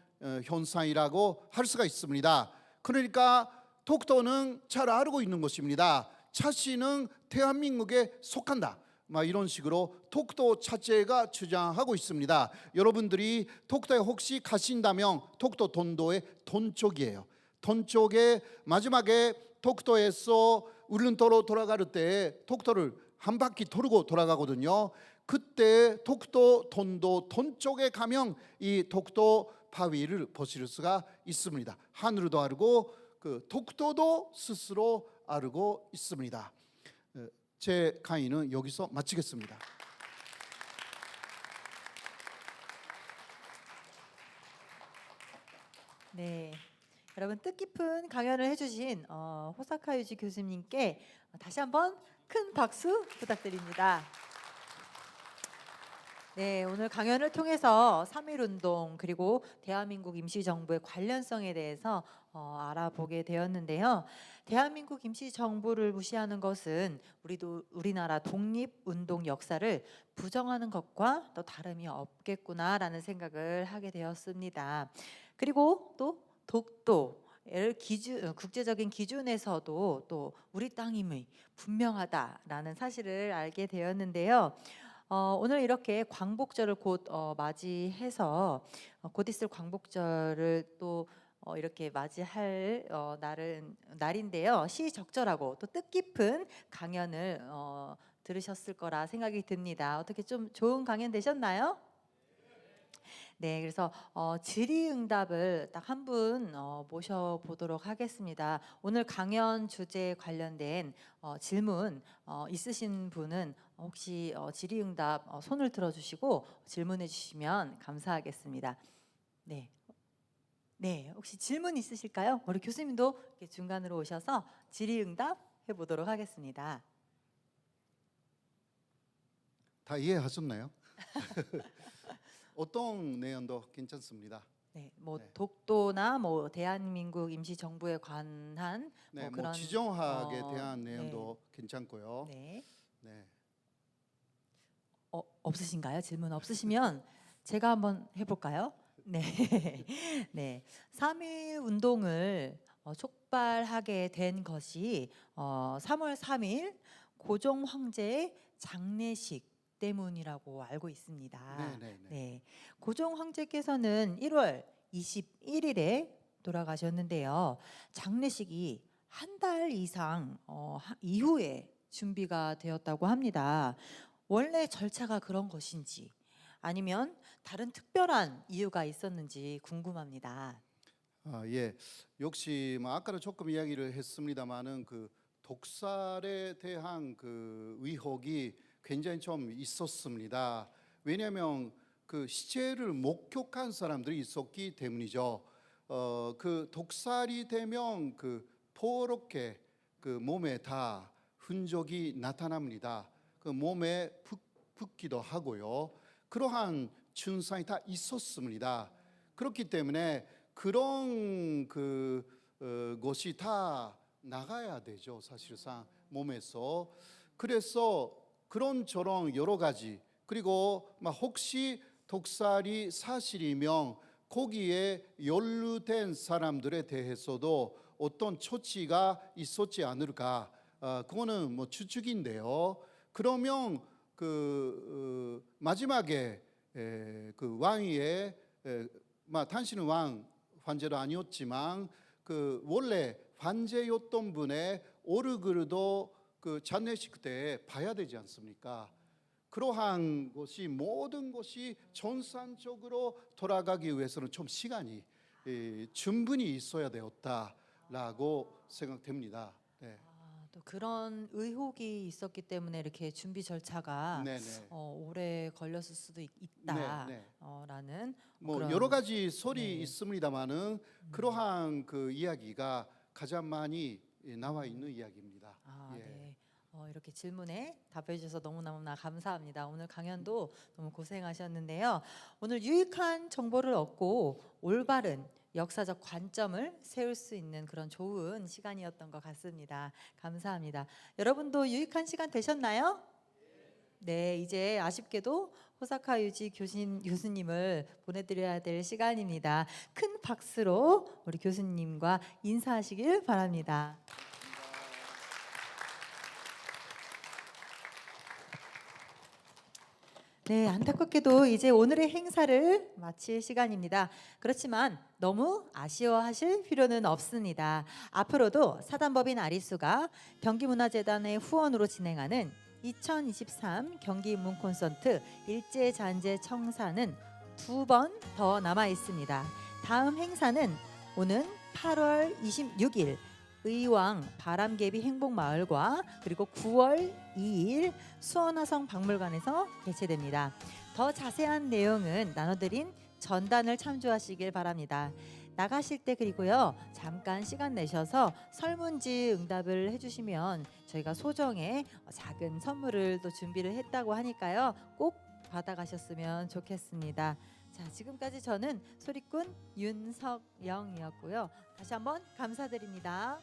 현상이라고 할 수가 있습니다. 그러니까 독도는 잘 알고 있는 것입니다. 자신은 대한민국에 속한다. 이런 식으로 독도 자체가 주장하고 있습니다. 여러분들이 독도에 혹시 가신다면 독도 돈도의 동쪽이에요. 동쪽에 마지막에 독도에서 울릉도로 돌아갈 때 독도를 한 바퀴 돌고 돌아가거든요. 그때 독도 돈도 동쪽에 가면 이 독도 바위를 보실 수가 있습니다. 하늘도 알고 그 독도도 스스로 알고 있습니다. 제 강의는 여기서 마치겠습니다. 네, 여러분 뜻깊은 강연을 해주신 호사카 유지 교수님께 다시 한번 큰 박수 부탁드립니다. 네, 오늘 강연을 통해서 3.1운동 그리고 대한민국 임시정부의 관련성에 대해서 알아보게 되었는데요. 대한민국 임시정부를 무시하는 것은 우리나라 독립운동 역사를 부정하는 것과 또 다름이 없겠구나라는 생각을 하게 되었습니다. 그리고 또 독도를 국제적인 기준에서도 또 우리 땅임이 분명하다라는 사실을 알게 되었는데요. 오늘 이렇게 광복절을 곧 맞이해서 곧 있을 광복절을 또 이렇게 맞이할 날인데요. 시적절하고 또 뜻깊은 강연을 들으셨을 거라 생각이 듭니다. 어떻게 좀 좋은 강연 되셨나요? 네, 그래서 질의응답을 딱 한 분 모셔보도록 하겠습니다. 오늘 강연 주제에 관련된 질문 있으신 분은 혹시 질의응답 손을 들어주시고 질문해 주시면 감사하겠습니다. 네, 네, 혹시 질문 있으실까요? 우리 교수님도 이렇게 중간으로 오셔서 질의응답 해보도록 하겠습니다. 다 이해하셨나요? 어떤 내용도 괜찮습니다. 네, 뭐 네. 독도나 뭐 대한민국 임시정부에 관한 네, 뭐 뭐 그런 지정학에 어, 대한 네. 내용도 괜찮고요. 네. 네. 없으신가요? 질문 없으시면 제가 한번 해볼까요? 네, 네. 3.1 운동을 촉발하게 된 것이 3월 3일 고종 황제의 장례식 때문이라고 알고 있습니다. 네, 네, 네. 네, 고종 황제께서는 1월 21일에 돌아가셨는데요. 장례식이 한 달 이상 이후에 준비가 되었다고 합니다. 원래 절차가 그런 것인지 아니면 다른 특별한 이유가 있었는지 궁금합니다. 아, 예. 역시 뭐 아까도 조금 이야기를 했습니다마는 그 독살에 대한 그 의혹이 굉장히 좀 있었습니다. 왜냐하면 그 시체를 목격한 사람들이 있었기 때문이죠. 그 독살이 되면 그 포렇게 그 몸에 다 흔적이 나타납니다. 그 몸에 붓기도 하고요. 그러한 증상이 다 있었습니다. 그렇기 때문에 그런 것이 다 나가야 되죠. 사실상 몸에서. 그래서 그런저런 여러 가지, 그리고 막 혹시 독살이 사실이면 거기에 연루된 사람들에 대해서도 어떤 처치가 있었지 않을까, 그거는 뭐 추측인데요. 그러면 마지막에 그 왕위에 당신은 왕 황제도 아니었지만 그 원래 황제였던 분의 오르그르도 그 장례식 때 봐야 되지 않습니까? 그러한 것이 모든 것이 정상적으로 돌아가기 위해서는 좀 시간이 충분히 있어야 되었다라고 생각됩니다. 네. 또 그런 의혹이 있었기 때문에 이렇게 준비 절차가 네네. 오래 걸렸을 수도 네, 네. 있다라는 뭐 그런 여러 가지 설이 네. 있습니다만은 그러한 그 이야기가 가장 많이 나와 있는 이야기입니다. 예. 네. 이렇게 질문에 답해 주셔서 너무너무나 감사합니다. 오늘 강연도 너무 고생하셨는데요. 오늘 유익한 정보를 얻고 올바른 역사적 관점을 세울 수 있는 그런 좋은 시간이었던 것 같습니다. 감사합니다. 여러분도 유익한 시간 되셨나요? 네, 이제 아쉽게도 호사카 유지 교수님을 보내드려야 될 시간입니다. 큰 박수로 우리 교수님과 인사하시길 바랍니다. 네, 안타깝게도 이제 오늘의 행사를 마칠 시간입니다. 그렇지만 너무 아쉬워하실 필요는 없습니다. 앞으로도 사단법인 아리수가 경기문화재단의 후원으로 진행하는 2023 경기문 콘서트 일제잔재 청사는 2번 더 남아 있습니다. 다음 행사는 오는 8월 26일 의왕 바람개비 행복마을과 그리고 9월 2일 수원화성 박물관에서 개최됩니다. 더 자세한 내용은 나눠드린 전단을 참조하시길 바랍니다. 나가실 때 그리고요 잠깐 시간 내셔서 설문지 응답을 해주시면 저희가 소정의 작은 선물을 또 준비를 했다고 하니까요 꼭 받아가셨으면 좋겠습니다. 자, 지금까지 저는 소리꾼 윤석영이었고요. 다시 한번 감사드립니다.